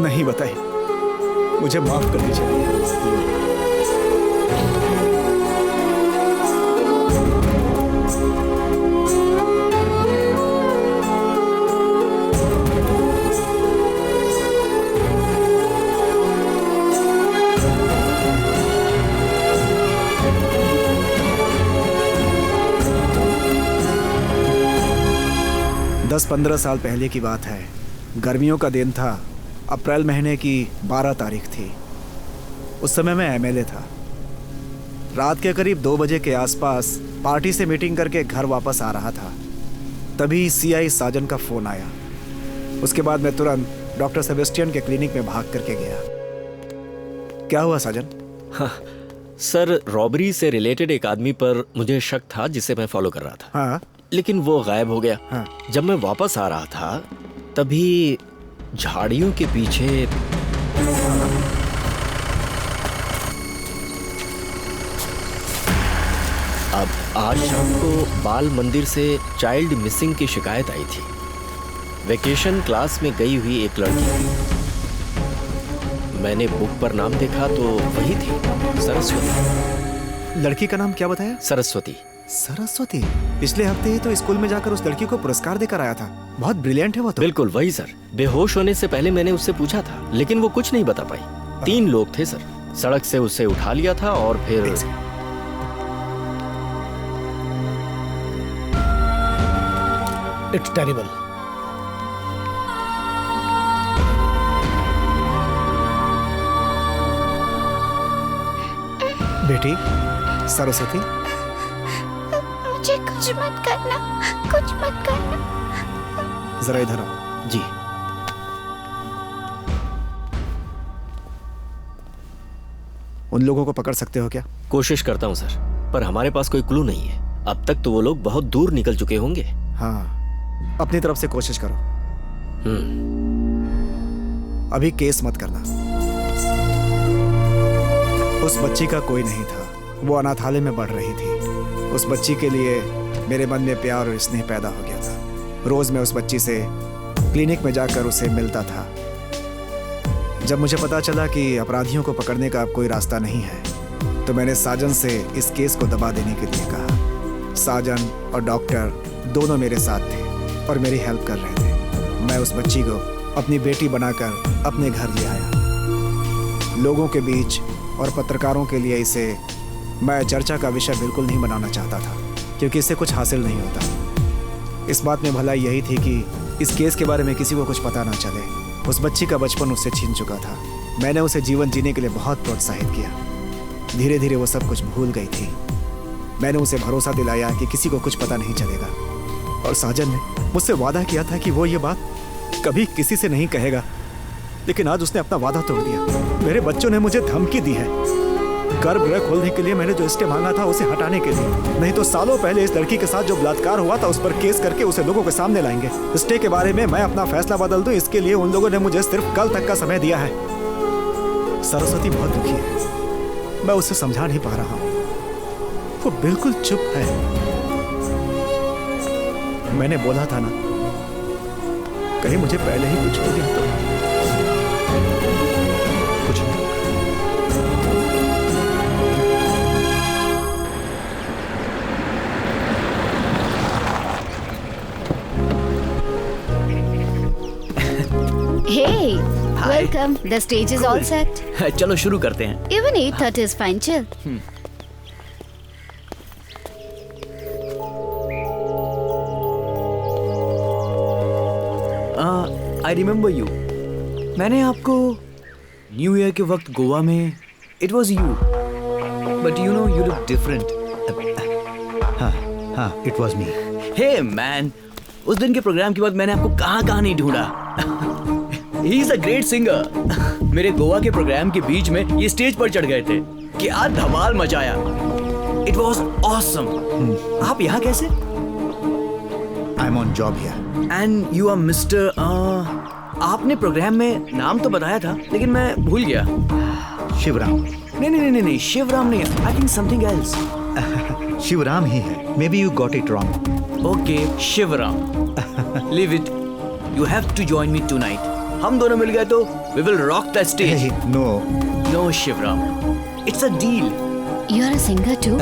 नहीं बताई, मुझे माफ कर दीजिए। दस 15 साल पहले की बात है। गर्मियों का दिन था, अप्रैल महीने की 12 तारीख थी। उस समय मैं एमएलए था। रात के करीब 2 बजे के आसपास पार्टी से मीटिंग करके घर वापस आ रहा था। तभी सीआई साजन का फोन आया। उसके बाद मैं तुरंत डॉक्टर सेबेस्टियन के क्लिनिक में भाग करके गया। क्या हुआ साजन? हाँ, सर रॉबरी से रिलेटेड एक आदमी पर मुझे शक था जिसे मैं फॉलो कर रहा था। हाँ, लेकिन वो गायब हो गया। हाँ। जब मैं वापस आ रहा था तभी झाड़ियों के पीछे अब आज शाम को बाल मंदिर से चाइल्ड मिसिंग की शिकायत आई थी। वेकेशन क्लास में गई हुई एक लड़की थी। मैंने बुक पर नाम देखा तो वही थी, सरस्वती। लड़की का नाम क्या बताया? सरस्वती। सरस्वती? पिछले हफ्ते ही तो स्कूल में जाकर उस लड़की को पुरस्कार देकर आया था। बहुत ब्रिलियंट है वो तो। बिल्कुल वही सर। बेहोश होने से पहले मैंने उससे पूछा था, लेकिन वो कुछ नहीं बता पाई। 3 लोग थे सर। सड़क से उसे उठा लिया था और फिर इट्स टेरिबल। बेटी सरस्वती, मुझे कुछ मत करना, कुछ मत करना। जरा इधर आओ। जी। उन लोगों को पकड़ सकते हो क्या? कोशिश करता हूँ सर, पर हमारे पास कोई क्लू नहीं है। अब तक तो वो लोग बहुत दूर निकल चुके होंगे। हाँ, अपनी तरफ से कोशिश करो। अभी केस मत करना। उस बच्ची का कोई नहीं था, वो अनाथालय में बढ़ रही थी। उस बच्ची के लिए मेरे मन में प्यार और स्नेह पैदा हो गया था। रोज मैं उस बच्ची से क्लिनिक में जाकर उसे मिलता था। जब मुझे पता चला कि अपराधियों को पकड़ने का अब कोई रास्ता नहीं है, तो मैंने साजन से इस केस को दबा देने के लिए कहा। साजन और डॉक्टर दोनों मेरे साथ थे और मेरी हेल्प कर रहे थे। मैं उस बच्ची को अपनी बेटी बनाकर अपने घर ले आया। लोगों के बीच और पत्रकारों के लिए इसे मैं चर्चा का विषय बिल्कुल नहीं बनाना चाहता था, क्योंकि इससे कुछ हासिल नहीं होता। इस बात में भलाई यही थी कि इस केस के बारे में किसी को कुछ पता ना चले। उस बच्ची का बचपन उससे छीन चुका था। मैंने उसे जीवन जीने के लिए बहुत प्रोत्साहित किया। धीरे धीरे वो सब कुछ भूल गई थी। मैंने उसे भरोसा दिलाया कि किसी को कुछ पता नहीं चलेगा, और साजन ने मुझसे वादा किया था कि वो ये बात कभी किसी से नहीं कहेगा। लेकिन आज उसने अपना वादा तोड़ दिया। मेरे बच्चों ने मुझे धमकी दी है गर्भगृह खोलने के लिए। मैंने जो स्टे मांगा था उसे हटाने के लिए, नहीं तो सालों पहले इस लड़की के साथ जो बलात्कार हुआ था उस पर केस करके उसे लोगों के सामने लाएंगे। स्टे के बारे में मैं अपना फैसला बदल दूं, इसके लिए उन लोगों ने मुझे सिर्फ कल तक का समय दिया है। सरस्वती बहुत दुखी है, मैं उसे समझा नहीं पा रहा हूं। वो बिल्कुल चुप है। मैंने बोला था ना, कहीं मुझे पहले ही कुछ हो गया तो। कुछ नहीं। Hey, welcome. The stage is all set. चलो शुरू करते हैं। Even 8:30 is fine. Chill. I remember you. मैंने आपको न्यू ईयर के वक्त गोवा में, it was you. But you know you look different. हाँ, it was me. Hey man, उस दिन के प्रोग्राम के बाद मैंने आपको कहाँ नहीं ढूंढा। He is a great singer. मेरे गोवा के प्रोग्राम के बीच में ये स्टेज पर चढ़ गए थे। क्या धमाल मचाया। It was awesome. आप यहाँ कैसे? I'm on job here. And you are Mr. आपने प्रोग्राम में नाम तो बताया था, लेकिन मैं भूल गया। शिवराम। नहीं, शिवराम नहीं। I think something else. Shivram ही है। Maybe you got it wrong. Okay, Shivram. Leave it. You have to join me tonight. हम दोनों मिल गए तो we will rock the stage. Hey, no, Shivram. It's a deal. You are a singer too?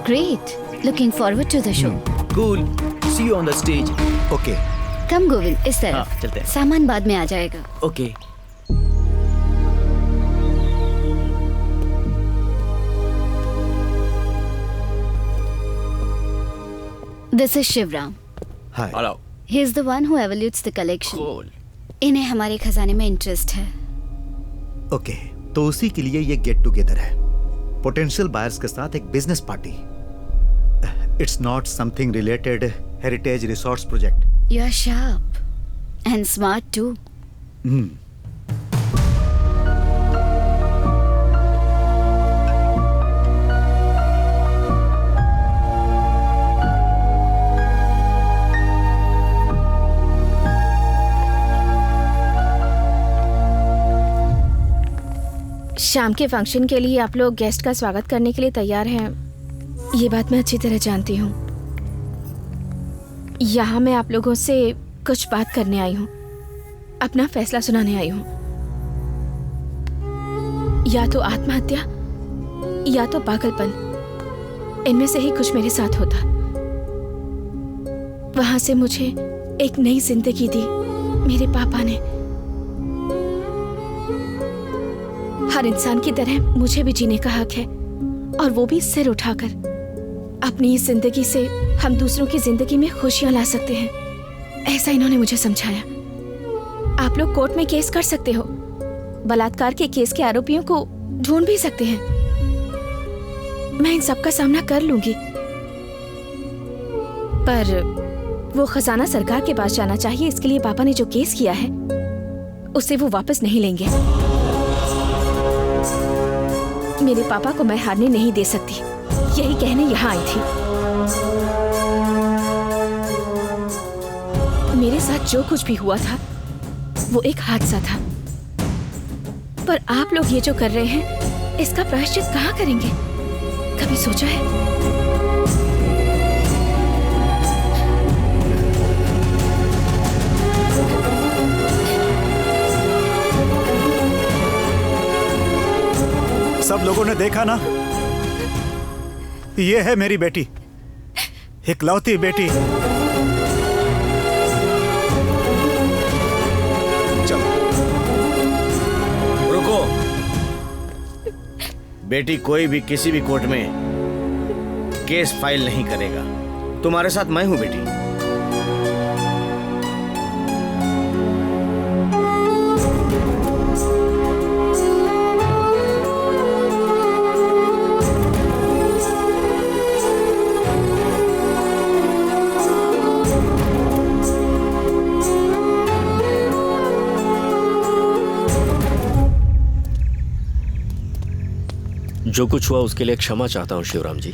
Great. Looking forward to the show. Cool. See you on the stage. Okay. Come Govind, इस तरफ। हाँ, चलते हैं। सामान बाद में आ जाएगा। Okay. This is Shivram. Hi. Hello. He is the one who evaluates the collection. Cool. इन्हें हमारे खजाने में इंटरेस्ट है। Okay. तो उसी के लिए ये गेट टुगेदर है। पोटेंशियल बायर्स के साथ एक business party. It's not something related heritage resorts project. You are sharp and smart too. शाम के फंक्शन के लिए आप लोग गेस्ट का स्वागत करने के लिए तैयार हैं, ये बात मैं अच्छी तरह जानती हूँ। यहाँ मैं आप लोगों से कुछ बात करने आई हूँ, अपना फैसला सुनाने आई हूँ। या तो आत्महत्या या तो पागलपन, इनमें से ही कुछ मेरे साथ होता। वहां से मुझे एक नई जिंदगी दी मेरे पापा ने। हर इंसान की तरह मुझे भी जीने का हक है, और वो भी सिर उठाकर। अपनी इस जिंदगी से हम दूसरों की जिंदगी में खुशियां ला सकते हैं, ऐसा इन्होंने मुझे समझाया। आप लोग कोर्ट में केस कर सकते हो, बलात्कार के केस के आरोपियों को ढूंढ भी सकते हैं। मैं इन सब का सामना कर लूंगी, पर वो खजाना सरकार के पास जाना चाहिए। इसके लिए पापा ने जो केस किया है उसे वो वापस नहीं लेंगे। मेरे पापा को मैं हारने नहीं दे सकती, यही कहने यहाँ आई थी। मेरे साथ जो कुछ भी हुआ था वो एक हादसा था, पर आप लोग ये जो कर रहे हैं इसका प्रायश्चित कहाँ करेंगे? कभी सोचा है? सब लोगों ने देखा ना, ये है मेरी बेटी। इकलौती बेटी। चलो रुको। बेटी कोई भी किसी भी कोर्ट में केस फाइल नहीं करेगा। तुम्हारे साथ मैं हूं बेटी। जो कुछ हुआ उसके लिए क्षमा चाहता हूं शिवराम जी,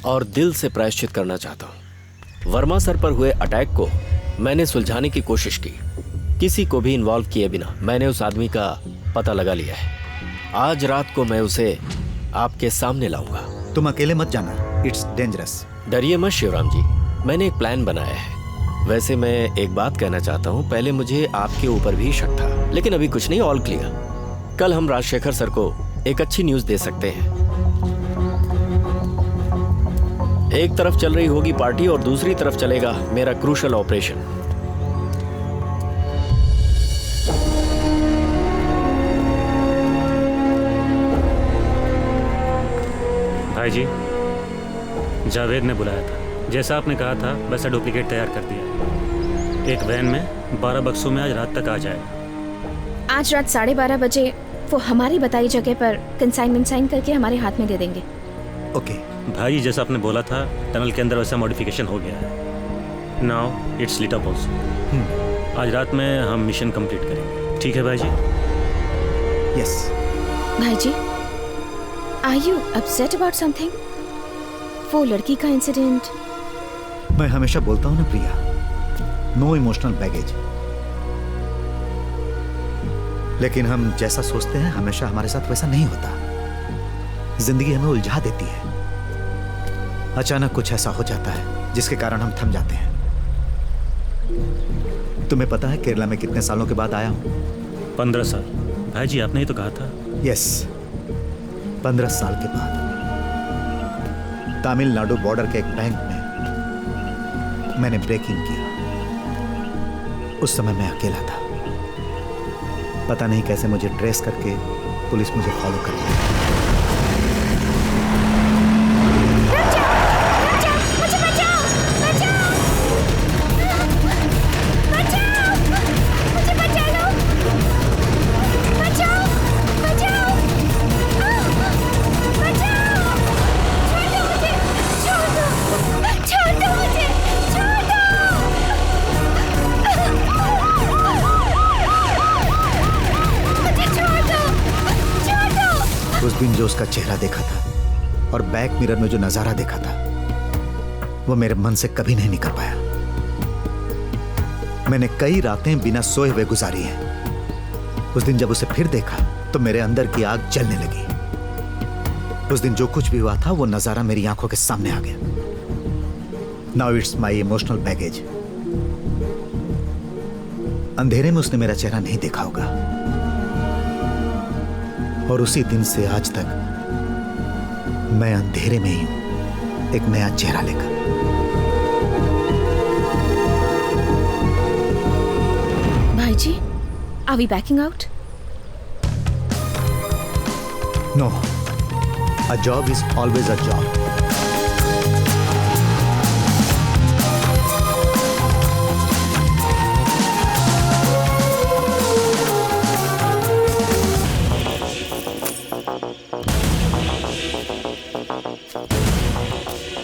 और दिल से प्रायश्चित करना चाहता हूं। वर्मा सर पर हुए अटैक को मैंने सुलझाने की कोशिश की, किसी को भी इन्वॉल्व किए बिना मैंने उस आदमी का पता लगा लिया है। आज रात को मैं उसे आपके सामने लाऊंगा। तुम अकेले मत जाना, इट्स डेंजरस। डरिए मत शिवराम जी, मैंने एक प्लान बनाया है। वैसे मैं एक बात कहना चाहता हूँ, पहले मुझे आपके ऊपर भी शक था, लेकिन अभी कुछ नहीं, ऑल क्लियर। कल हम राजशेखर सर को एक अच्छी न्यूज दे सकते हैं। एक तरफ चल रही होगी पार्टी और दूसरी तरफ चलेगा मेरा क्रूशल ऑपरेशन। भाई जी, जावेद ने बुलाया था, जैसा आपने कहा था वैसा डुप्लीकेट तैयार कर दिया। एक वैन में 12 बक्सों में आज रात तक आ जाएगा। आज रात 12:30 बजे वो हमारी बताई जगह पर कंसाइनमेंट साइन करके हमारे हाथ में दे देंगे। ओके भाई, जैसा आपने बोला था टनल के अंदर वैसा मॉडिफिकेशन हो गया है। Now it's lit up also. आज रात में हम मिशन कंप्लीट करेंगे, ठीक है भाई जी? यस। भाई जी, are you upset about something? वो लड़की का इंसिडेंट। मैं हमेशा बोलता हूँ ना प्रिया, नो इमोशनल बैगेज। लेकिन हम जैसा सोचते हैं हमेशा हमारे साथ वैसा नहीं होता। जिंदगी हमें उलझा देती है। अचानक कुछ ऐसा हो जाता है जिसके कारण हम थम जाते हैं। तुम्हें पता है केरला में कितने सालों के बाद आया हूं? 15 साल। भाई जी, आपने ही तो कहा था। यस, 15 साल के बाद तमिलनाडु बॉर्डर के एक बैंक में मैंने ब्रेकिंग किया। उस समय मैं अकेला था। पता नहीं कैसे मुझे ट्रेस करके पुलिस मुझे फॉलो कर लिया। उस दिन जो उसका चेहरा देखा था और बैक मिरर में जो नजारा देखा था वो मेरे मन से कभी नहीं निकल पाया। मैंने कई रातें बिना सोए हुए गुजारी हैं। उस दिन जब उसे फिर देखा तो मेरे अंदर की आग जलने लगी। उस दिन जो कुछ भी हुआ था वो नजारा मेरी आंखों के सामने आ गया। Now it's my emotional baggage. अंधेरे में उसने मेरा चेहरा नहीं देखा होगा और उसी दिन से आज तक मैं अंधेरे में ही हूं, एक नया चेहरा लेकर। भाई जी, are we backing out? No, a job is always a job.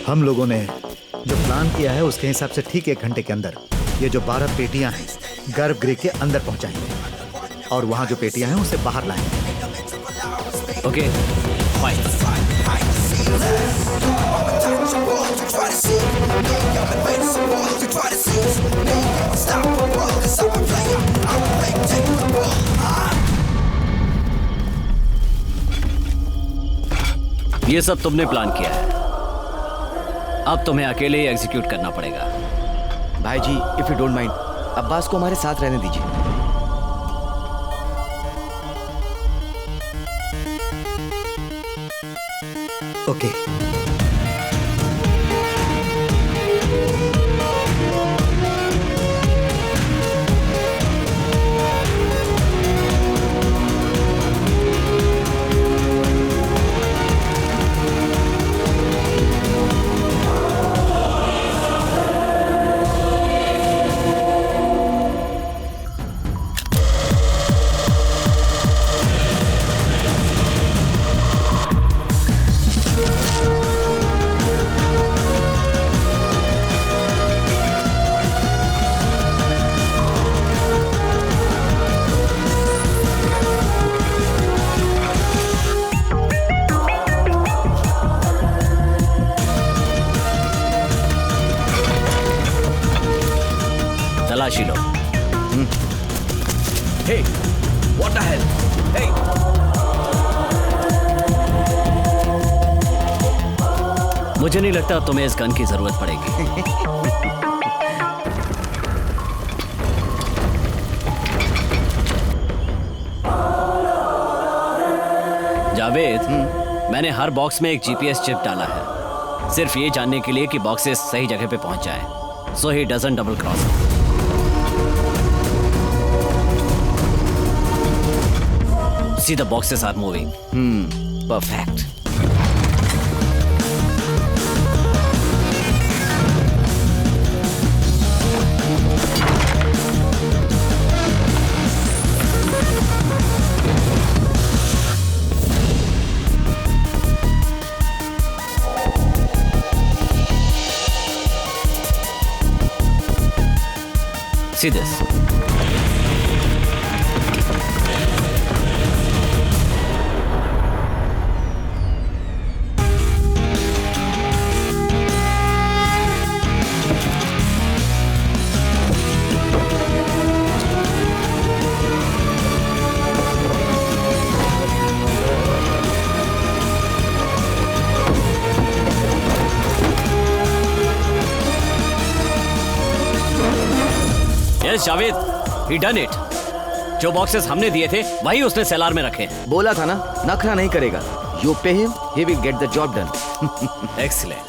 हम लोगों ने जो प्लान किया है उसके हिसाब से ठीक 1 घंटे के अंदर ये जो 12 पेटियां हैं गर्भगृह के अंदर पहुंचाएंगे और वहां जो पेटियां हैं उसे बाहर लाएंगे। Okay, fine. ये सब तुमने प्लान किया है, अब तुम्हें अकेले ही एग्जीक्यूट करना पड़ेगा। भाई जी, if you don't mind, Abbas को हमारे साथ रहने दीजिए। ओके। तलाशी लो। Hey, what the hell? Hey! मुझे नहीं लगता तुम्हें इस गन की जरूरत पड़ेगी। जावेद, मैंने हर बॉक्स में एक जीपीएस चिप डाला है, सिर्फ ये जानने के लिए कि बॉक्सेस सही जगह पे पहुंच जाए, so he doesn't double cross. See the boxes are moving. Perfect. See this. Yes, Javed, he done it. जो बॉक्सेस हमने दिए थे वही उसने सेलार में रखे। बोला था ना, नखरा नहीं करेगा। You pay him, he will get the job done. Excellent.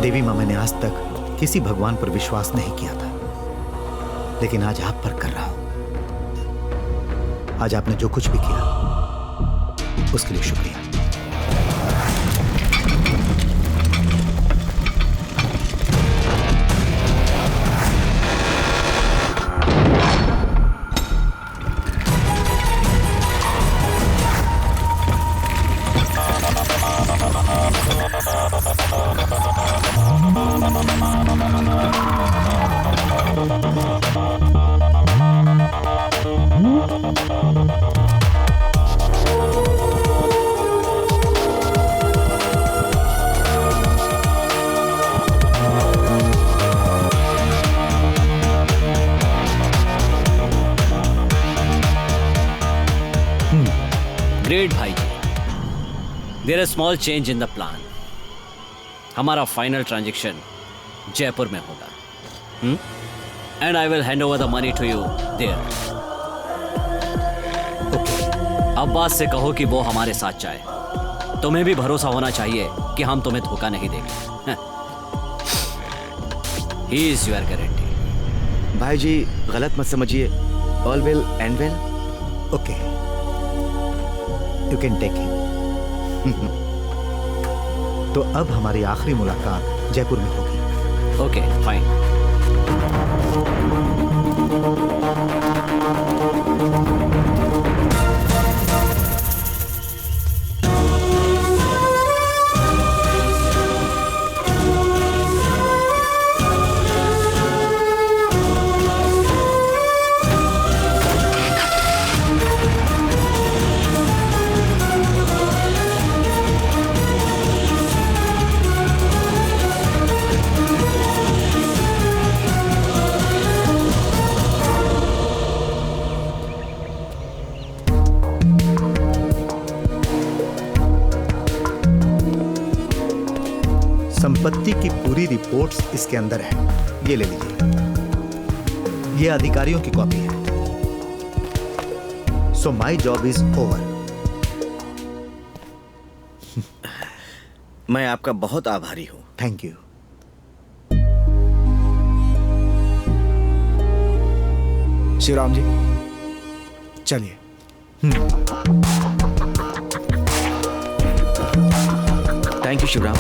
देवी माँ, मैंने आज तक किसी भगवान पर विश्वास नहीं किया था, लेकिन आज आप पर कर रहा हूं। आज आपने जो कुछ भी किया उसके लिए शुक्रिया। ग्रेट भाई जी, there is small change in the plan. हमारा फाइनल ट्रांजैक्शन जयपुर में होगा, and I will hand over the money to you there. Abbas से कहो कि वो हमारे साथ जाए। तुम्हें भी भरोसा होना चाहिए कि हम तुम्हें धोखा नहीं देंगे। He is your guarantee. भाई जी, गलत मत समझिए। All well and well. Okay, you can take him. तो अब हमारी आखिरी मुलाकात जयपुर में होगी। Okay, fine. संपत्ति की पूरी रिपोर्ट्स इसके अंदर है, ये ले लीजिए। ये अधिकारियों की कॉपी है। सो माई जॉब इज ओवर। मैं आपका बहुत आभारी हूं। Thank you. शिवराम जी, चलिए। Thank you Shivram.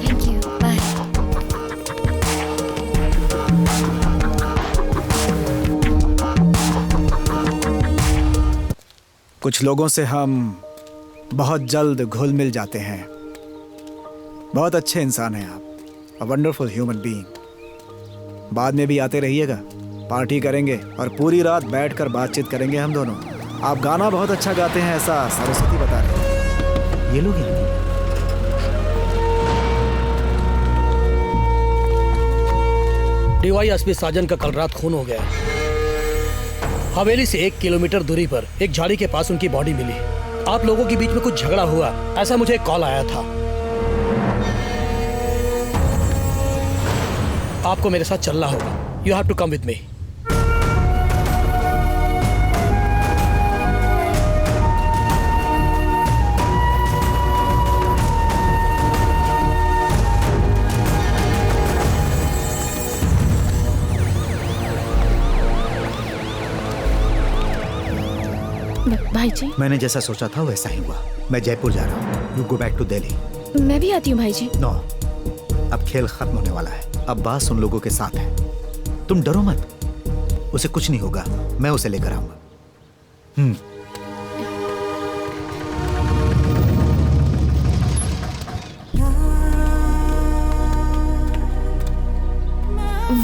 Thank you, bye. कुछ लोगों से हम बहुत जल्द घुल मिल जाते हैं। बहुत अच्छे इंसान हैं आप, अ वंडरफुल ह्यूमन बीइंग। बाद में भी आते रहिएगा, पार्टी करेंगे और पूरी रात बैठकर बातचीत करेंगे हम दोनों। आप गाना बहुत अच्छा गाते हैं, ऐसा सरस्वती बता रहे हैं। ये लोग हैं। डीवाईएसपी साजन का कल रात खून हो गया। हवेली से 1 किलोमीटर दूरी पर एक झाड़ी के पास उनकी बॉडी मिली। आप लोगों के बीच में कुछ झगड़ा हुआ, ऐसा मुझे एक कॉल आया था। आपको मेरे साथ चलना होगा। You have to come with me. भाई जी, मैंने जैसा सोचा था वैसा ही हुआ। मैं जयपुर जा रहा हूँ। You go back to Delhi. मैं भी आती हूँ भाई जी। नो, अब खेल खत्म होने वाला है। अब बास उन लोगों के साथ है। तुम डरो मत, उसे कुछ नहीं होगा। मैं उसे लेकर आऊंगा।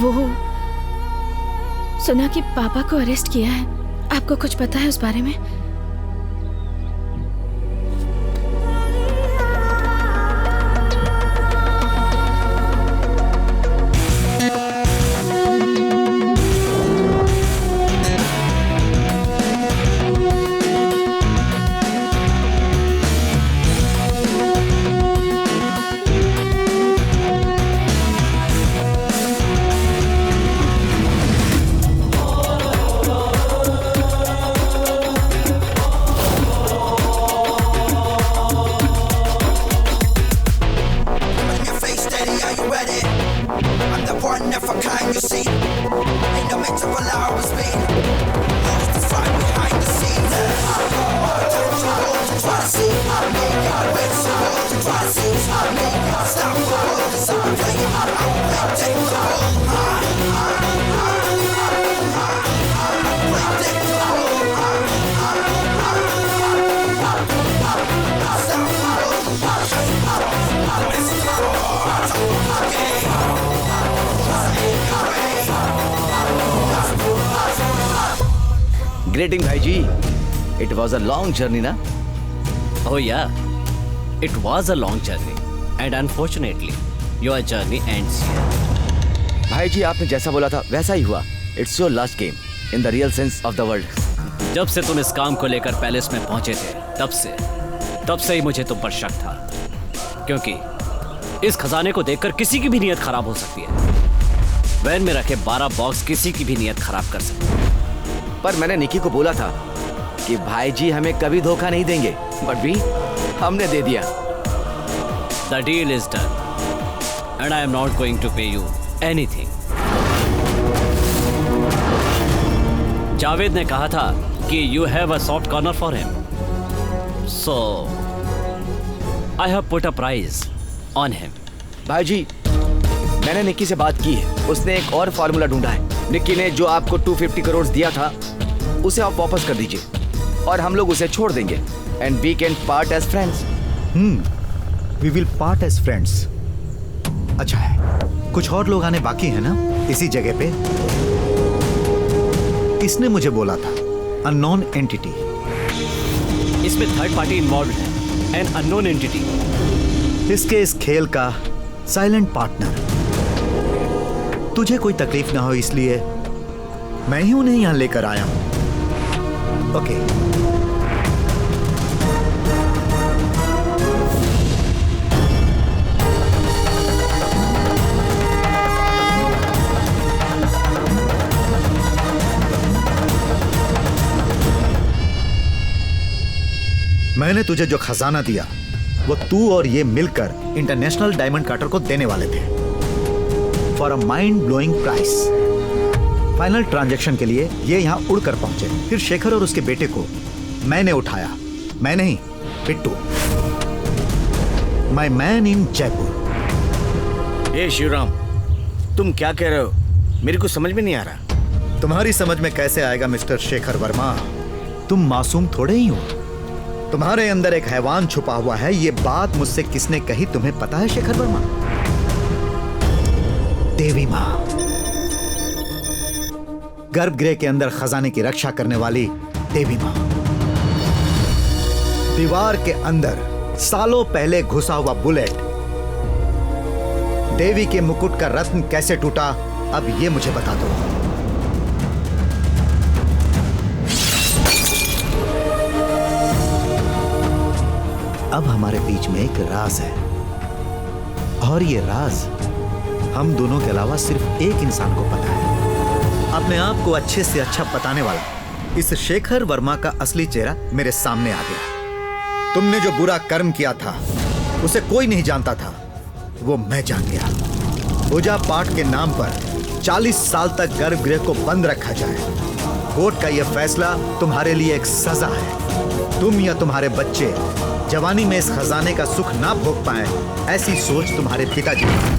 वो सुना कि पापा को अरेस्ट किया है। आपको कुछ पता है उस बारे में? ग्रेटिंग भाई जी, it was a long journey ना? Oh yeah, it was a long journey, and unfortunately, your journey ends here. भाई जी, आपने जैसा बोला था वैसा ही हुआ। It's your last game in the real sense of the word. जब से तुम इस काम को लेकर पैलेस में पहुंचे थे, तब से ही मुझे तुम पर शक था, क्योंकि इस खजाने को देखकर किसी की भी नीयत खराब हो सकती है। वैन में रखे 12 बॉक्स किसी की भी नीयत खराब कर सकते हैं। पर मैंने निकी को बोला था कि भाई जी हमें कभी धोखा नहीं देंगे, बट भी हमने दे दिया। The deal is done, and I am not going to pay you anything. Javed ने कहा था कि you have a soft corner for him, so I have put a price on him. भाई जी, मैंने निक्की से बात की है। उसने एक और फार्मूला ढूंढा है। निक्की ने जो आपको 250 करोड़ दिया था, उसे आप वापस कर दीजिए और हम लोग उसे छोड़ देंगे। And we can part as friends. We will part as friends. अच्छा है, कुछ और लोग आने बाकी है ना इसी जगह पे? किसने मुझे बोला था? Unknown entity. इसमें थर्ड पार्टी इन्वॉल्व है, एन अननोन एंटिटी। इसके इस खेल का साइलेंट पार्टनर। तुझे कोई तकलीफ ना हो इसलिए मैं ही उन्हें यहां लेकर आया हूं। ओके। मैंने तुझे जो खजाना दिया वो तू और ये मिलकर इंटरनेशनल डायमंड कार्टर को देने वाले थे, for a mind blowing price. Final transaction के लिए ये यहाँ उड़कर पहुंचे। फिर शेखर और उसके बेटे को मैंने उठाया। मैं नहीं, पिट्टू, माय मैन इन जयपुर। ए शिवराम, तुम क्या कह रहे हो? मेरे को समझ में नहीं आ रहा। तुम्हारी समझ में कैसे आएगा मिस्टर शेखर वर्मा? तुम मासूम थोड़े ही हो। तुम्हारे अंदर एक हैवान छुपा हुआ है। ये बात मुझसे किसने कही तुम्हें पता है शेखर वर्मा? देवी माँ, गर्भगृह के अंदर खजाने की रक्षा करने वाली देवी माँ। दीवार के अंदर सालों पहले घुसा हुआ बुलेट, देवी के मुकुट का रत्न कैसे टूटा अब ये मुझे बता दो, अब हमारे बीच में एक राज है, और ये राज हम दोनों के अलावा सिर्फ एक इंसान को पता है। अपने आप को अच्छे से अच्छा बताने वाला इस शेखर वर्मा का असली चेहरा मेरे सामने आ गया। तुमने जो बुरा कर्म किया था उसे कोई नहीं जानता था, वो मैं जान गया। पूजा पाठ के नाम पर 40 साल तक गर्भगृह को बंद रखा जाए। कोर्ट का यह फैसला तुम्हारे लिए एक सजा है। तुम या तुम्हारे बच्चे जवानी में इस खजाने का सुख ना भोग पाए, ऐसी सोच तुम्हारे पिताजी ने।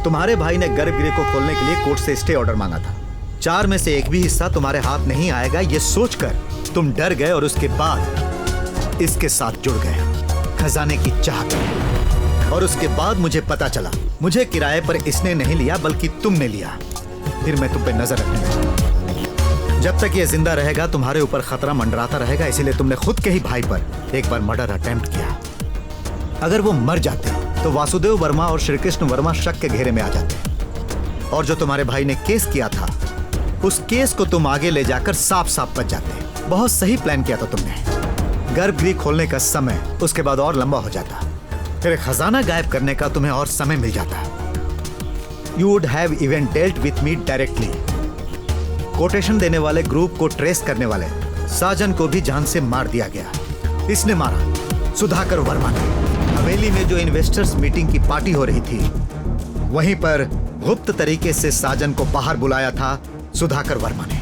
तुम्हारे भाई ने गर्भगृह को खोलने के लिए कोर्ट से स्टे ऑर्डर मांगा था। 4 में से एक भी हिस्सा तुम्हारे हाथ नहीं आएगा, यह सोचकर तुम डर गए और उसके बाद इसके साथ जुड़ गए खजाने की चाहत में। और उसके बाद मुझे पता चला, मुझे किराए पर इसने नहीं लिया बल्कि तुमने लिया। फिर मैं तुम पे नजर रखने लगा। जब तक ये जिंदा रहेगा तुम्हारे ऊपर खतरा मंडराता रहेगा, इसीलिए तुमने खुद के ही भाई पर एक बार मर्डर अटेम्प्ट किया। अगर वो मर जाते तो वासुदेव वर्मा और श्री कृष्ण वर्मा शक के घेरे में आ जाते, और जो तुम्हारे भाई ने केस किया था उस केस को तुम आगे ले जाकर साफ साफ बच जाते। बहुत सही प्लान किया था तुमने। गर्भगृह खोलने का समय उसके बाद और लंबा हो जाता, फिर खजाना गायब करने का तुम्हें और समय मिल जाता। You would have even dealt with me directly. Quotation देने वाले ग्रुप को ट्रेस करने वाले साजन को भी जान से मार दिया गया। इसने मारा सुधाकर वर्मा ने। हवेली में जो इन्वेस्टर्स मीटिंग की पार्टी हो रही थी, वहीं पर गुप्त तरीके से साजन को बाहर बुलाया था सुधाकर वर्मा ने।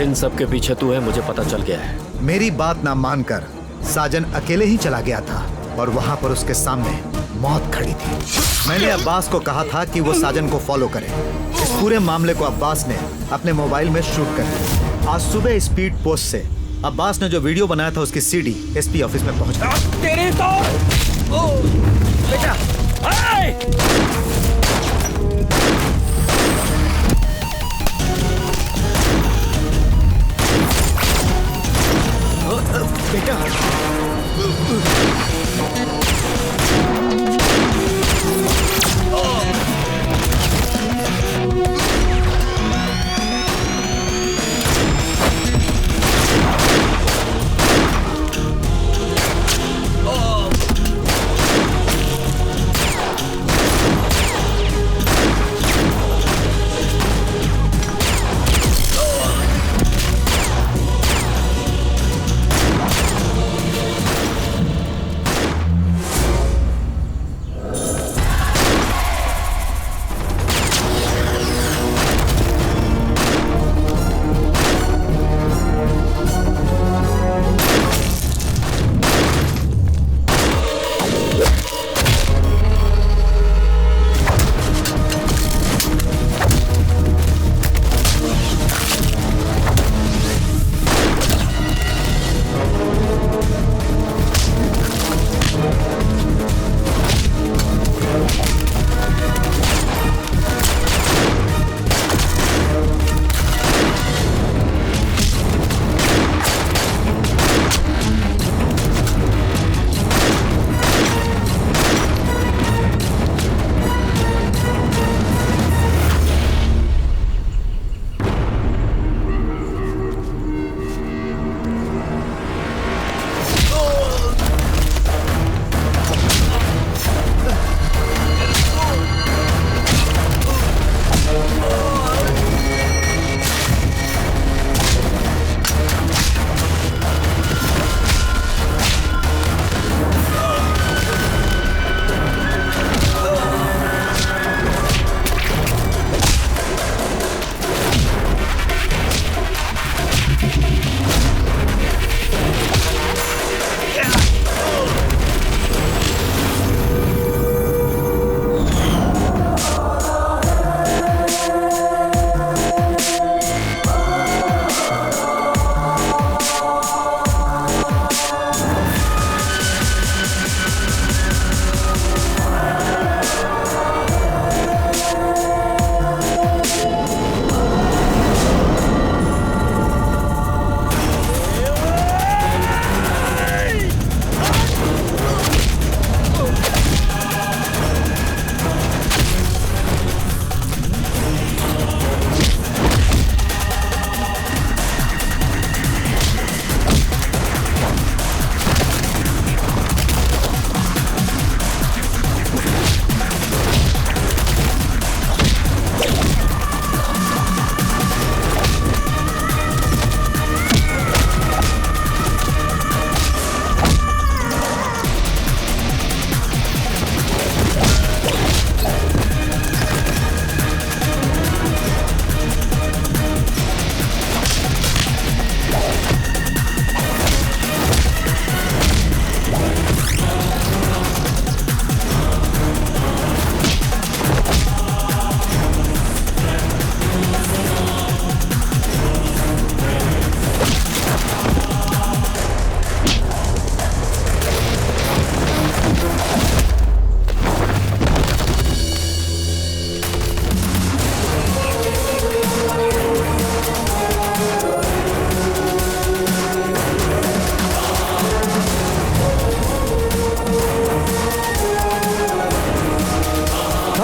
इन सब के पीछे तू है, मुझे पता चल गया है। मेरी बात ना मानकर साजन अकेले ही चला गया था, और वहां पर उसके सामने मौत खड़ी थी। मैंने अब्बास को कहा था कि वो साजन को फॉलो करे। इस पूरे मामले को अब्बास ने अपने मोबाइल में शूट कर लिया। आज सुबह स्पीड पोस्ट से अब्बास ने जो वीडियो बनाया था उसकी सीडी एसपी ऑफिस में पहुंच गई। तेरी तो बेटा बेटा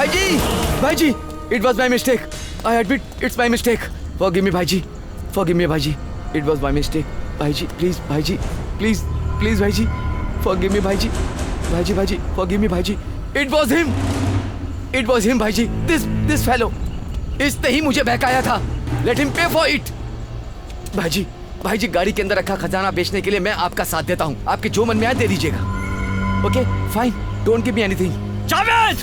भाईजी, भाईजी, it was my mistake. I admit it's my mistake. Forgive me, भाईजी. Forgive me, भाईजी. It was my mistake. भाईजी, please, भाईजी, please, please, भाईजी. Forgive me, भाईजी. भाईजी, भाईजी, forgive me, भाईजी. It was him. It was him, भाईजी. This fellow. इसने ही मुझे बहकाया था. Let him pay for it. भाईजी, भाईजी, गाड़ी के अंदर रखा खजाना बेचने के लिए मैं आपका साथ देता हूँ. आपके जो मन में आए दे दीजिएगा. Okay, fine. Don't give me anything. Javed,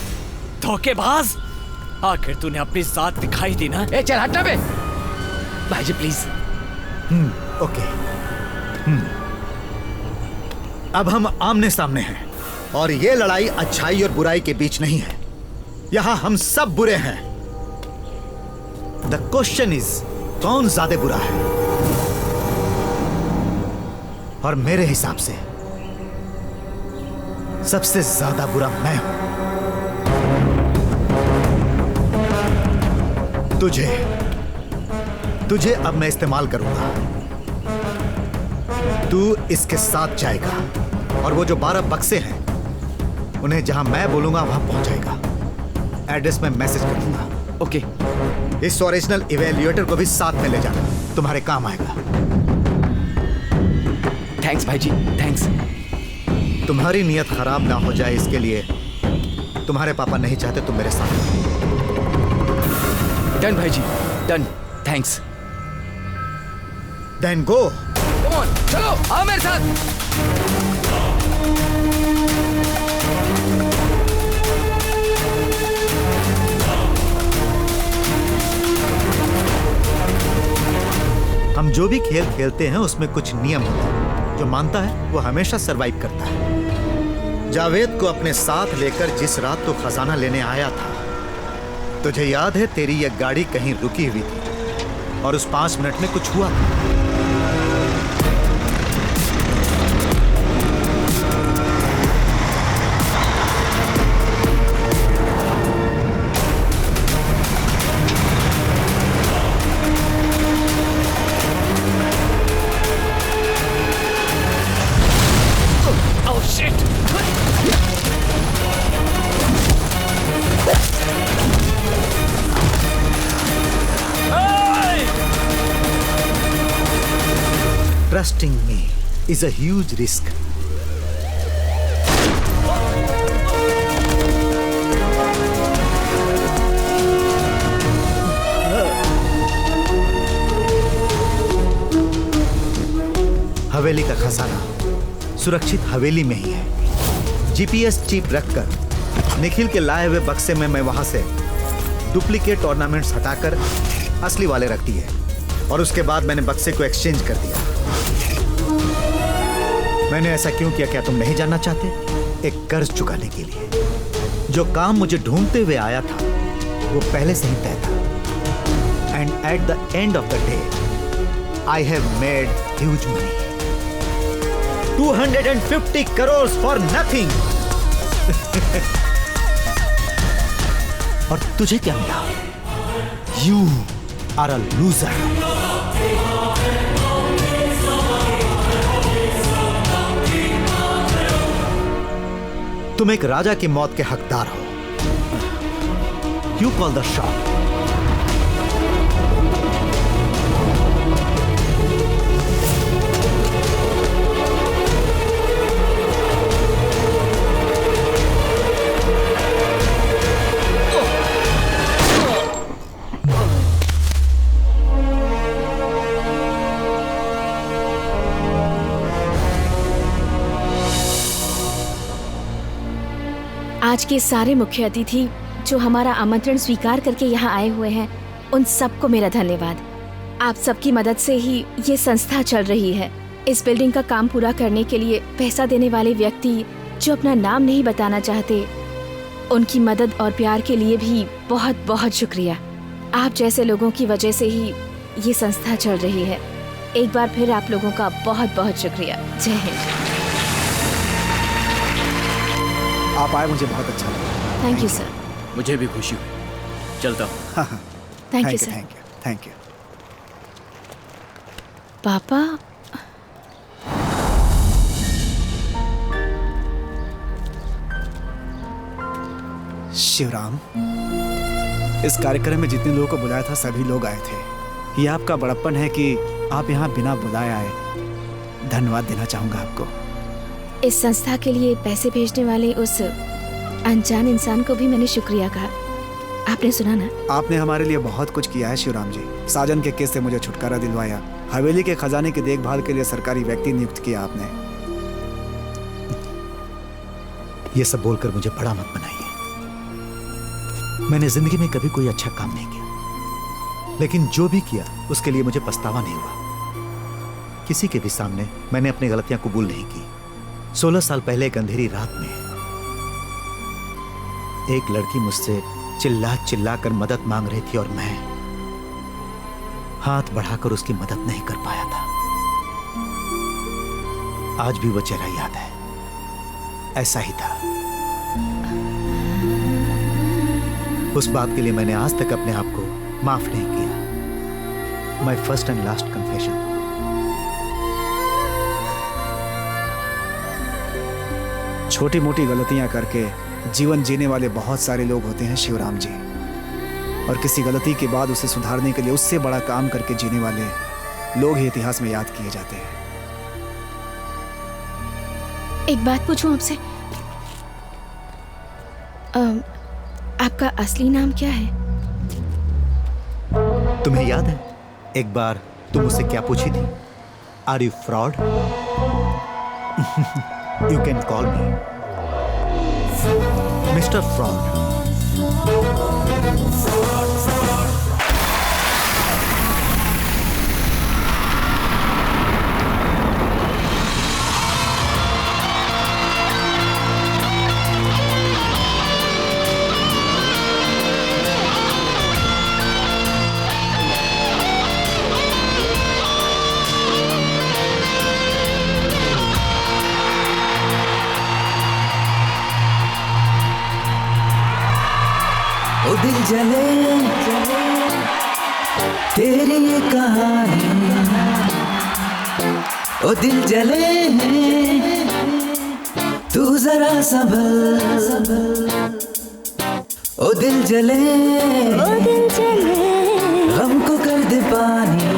धोखेबाज! आखिर तूने अपनी जात दिखाई दी ना? ए चल हटना बे। भाईजी प्लीज। ओके। अब हम आमने सामने हैं और ये लड़ाई अच्छाई और बुराई के बीच नहीं है। यहां हम सब बुरे हैं। द क्वेश्चन इज कौन ज्यादा बुरा है? और मेरे हिसाब से सबसे ज्यादा बुरा मैं हूं। तुझे अब मैं इस्तेमाल करूंगा। तू इसके साथ जाएगा और वो जो 12 बक्से हैं उन्हें जहां मैं बोलूंगा वहां पहुंचाएगा। एड्रेस में मैसेज कर दूंगा। ओके। इस ओरिजिनल इवैल्यूएटर को भी साथ में ले जाना, तुम्हारे काम आएगा। थैंक्स भाईजी, थैंक्स। तुम्हारी नीयत खराब ना हो जाए इसके लिए तुम्हारे पापा नहीं चाहते तुम मेरे साथ। डन भाईजी, done. Thanks. Then go. Come on, चलो आओ मेरे साथ। हम जो भी खेल खेलते हैं उसमें कुछ नियम होते हैं। जो मानता है वो हमेशा सरवाइव करता है। जावेद को अपने साथ लेकर जिस रात तो खजाना लेने आया था, तुझे याद है तेरी यह गाड़ी कहीं रुकी हुई थी और उस 5 मिनट में कुछ हुआ था। Trusting me is a huge risk. हवेली का खजाना सुरक्षित हवेली में ही है। जीपीएस चिप रखकर निखिल के लाए हुए बक्से में मैं वहां से डुप्लीकेट ऑर्नामेंट्स हटाकर असली वाले रख दिए और उसके बाद मैंने बक्से को एक्सचेंज कर दिया। मैंने ऐसा क्यों किया क्या तुम नहीं जानना चाहते? एक कर्ज चुकाने के लिए। जो काम मुझे ढूंढते हुए आया था वो पहले से ही तय था। And at the end of the day I have made huge money. 250 crore for nothing. और तुझे क्या मिला? You are a loser. तुम एक राजा की मौत के हकदार हो। You call the shot. आज के सारे मुख्य अतिथि जो हमारा आमंत्रण स्वीकार करके यहाँ आए हुए हैं, उन सबको मेरा धन्यवाद। आप सबकी मदद से ही ये संस्था चल रही है। इस बिल्डिंग का काम पूरा करने के लिए पैसा देने वाले व्यक्ति जो अपना नाम नहीं बताना चाहते, उनकी मदद और प्यार के लिए भी बहुत बहुत शुक्रिया। आप जैसे लोगों की वजह से ही ये संस्था चल रही है। एक बार फिर आप लोगों का बहुत बहुत शुक्रिया। जय हिंद। आप आए, मुझे बहुत अच्छा लगा। Thank you sir. मुझे भी खुशी हुई। चलता हूँ। हाँ हाँ। Thank you sir. Thank you, thank you. पापा, शिवराम, इस कार्यक्रम में जितने लोगों को बुलाया था सभी लोग आए थे। ये आपका बड़प्पन है कि आप यहाँ बिना बुलाए आए। धन्यवाद देना चाहूंगा आपको। इस संस्था के लिए पैसे भेजने वाले उस अनजान इंसान को भी मैंने शुक्रिया कहा। आपने सुना ना? आपने हमारे लिए बहुत कुछ किया है शिवराम जी। साजन के केस से मुझे छुटकारा दिलवाया, हवेली के खजाने की देखभाल के लिए सरकारी व्यक्ति नियुक्त किया आपने। ये सब बोलकर मुझे बड़ा मत बनाइए। मैंने जिंदगी में कभी कोई अच्छा काम नहीं किया, लेकिन जो भी किया उसके लिए मुझे पछतावा नहीं हुआ। किसी के भी सामने मैंने अपनी गलतियां कबूल नहीं की। 16 साल पहले एक अंधेरी रात में एक लड़की मुझसे चिल्ला चिल्ला कर मदद मांग रही थी और मैं हाथ बढ़ाकर उसकी मदद नहीं कर पाया था। आज भी वो चेहरा याद है, ऐसा ही था। उस बात के लिए मैंने आज तक अपने आप को माफ नहीं किया। My first and last confession. छोटी मोटी गलतियां करके जीवन जीने वाले बहुत सारे लोग होते हैं शिवराम जी, और किसी गलती के बाद उसे सुधारने के लिए उससे बड़ा काम करके जीने वाले लोग ही इतिहास में याद किए जाते हैं। एक बात पूछूं आपसे, आपका असली नाम क्या है? तुम्हें याद है एक बार तुम मुझसे क्या पूछी थी? Are you fraud? You can call me mister fraud. ओ दिल जले तेरी ये कहानी, ओ दिल जले तू जरा संभल, ओ दिल जले गम को कर दे पानी,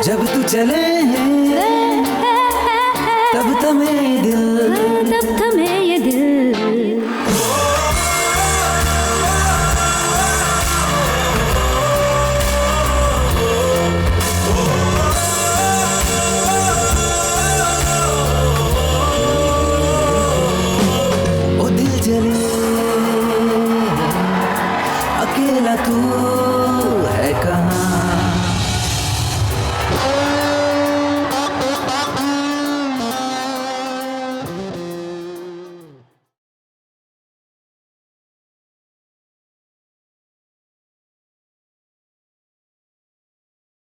जब तू चले तब थमे ये दिल। अकेला तू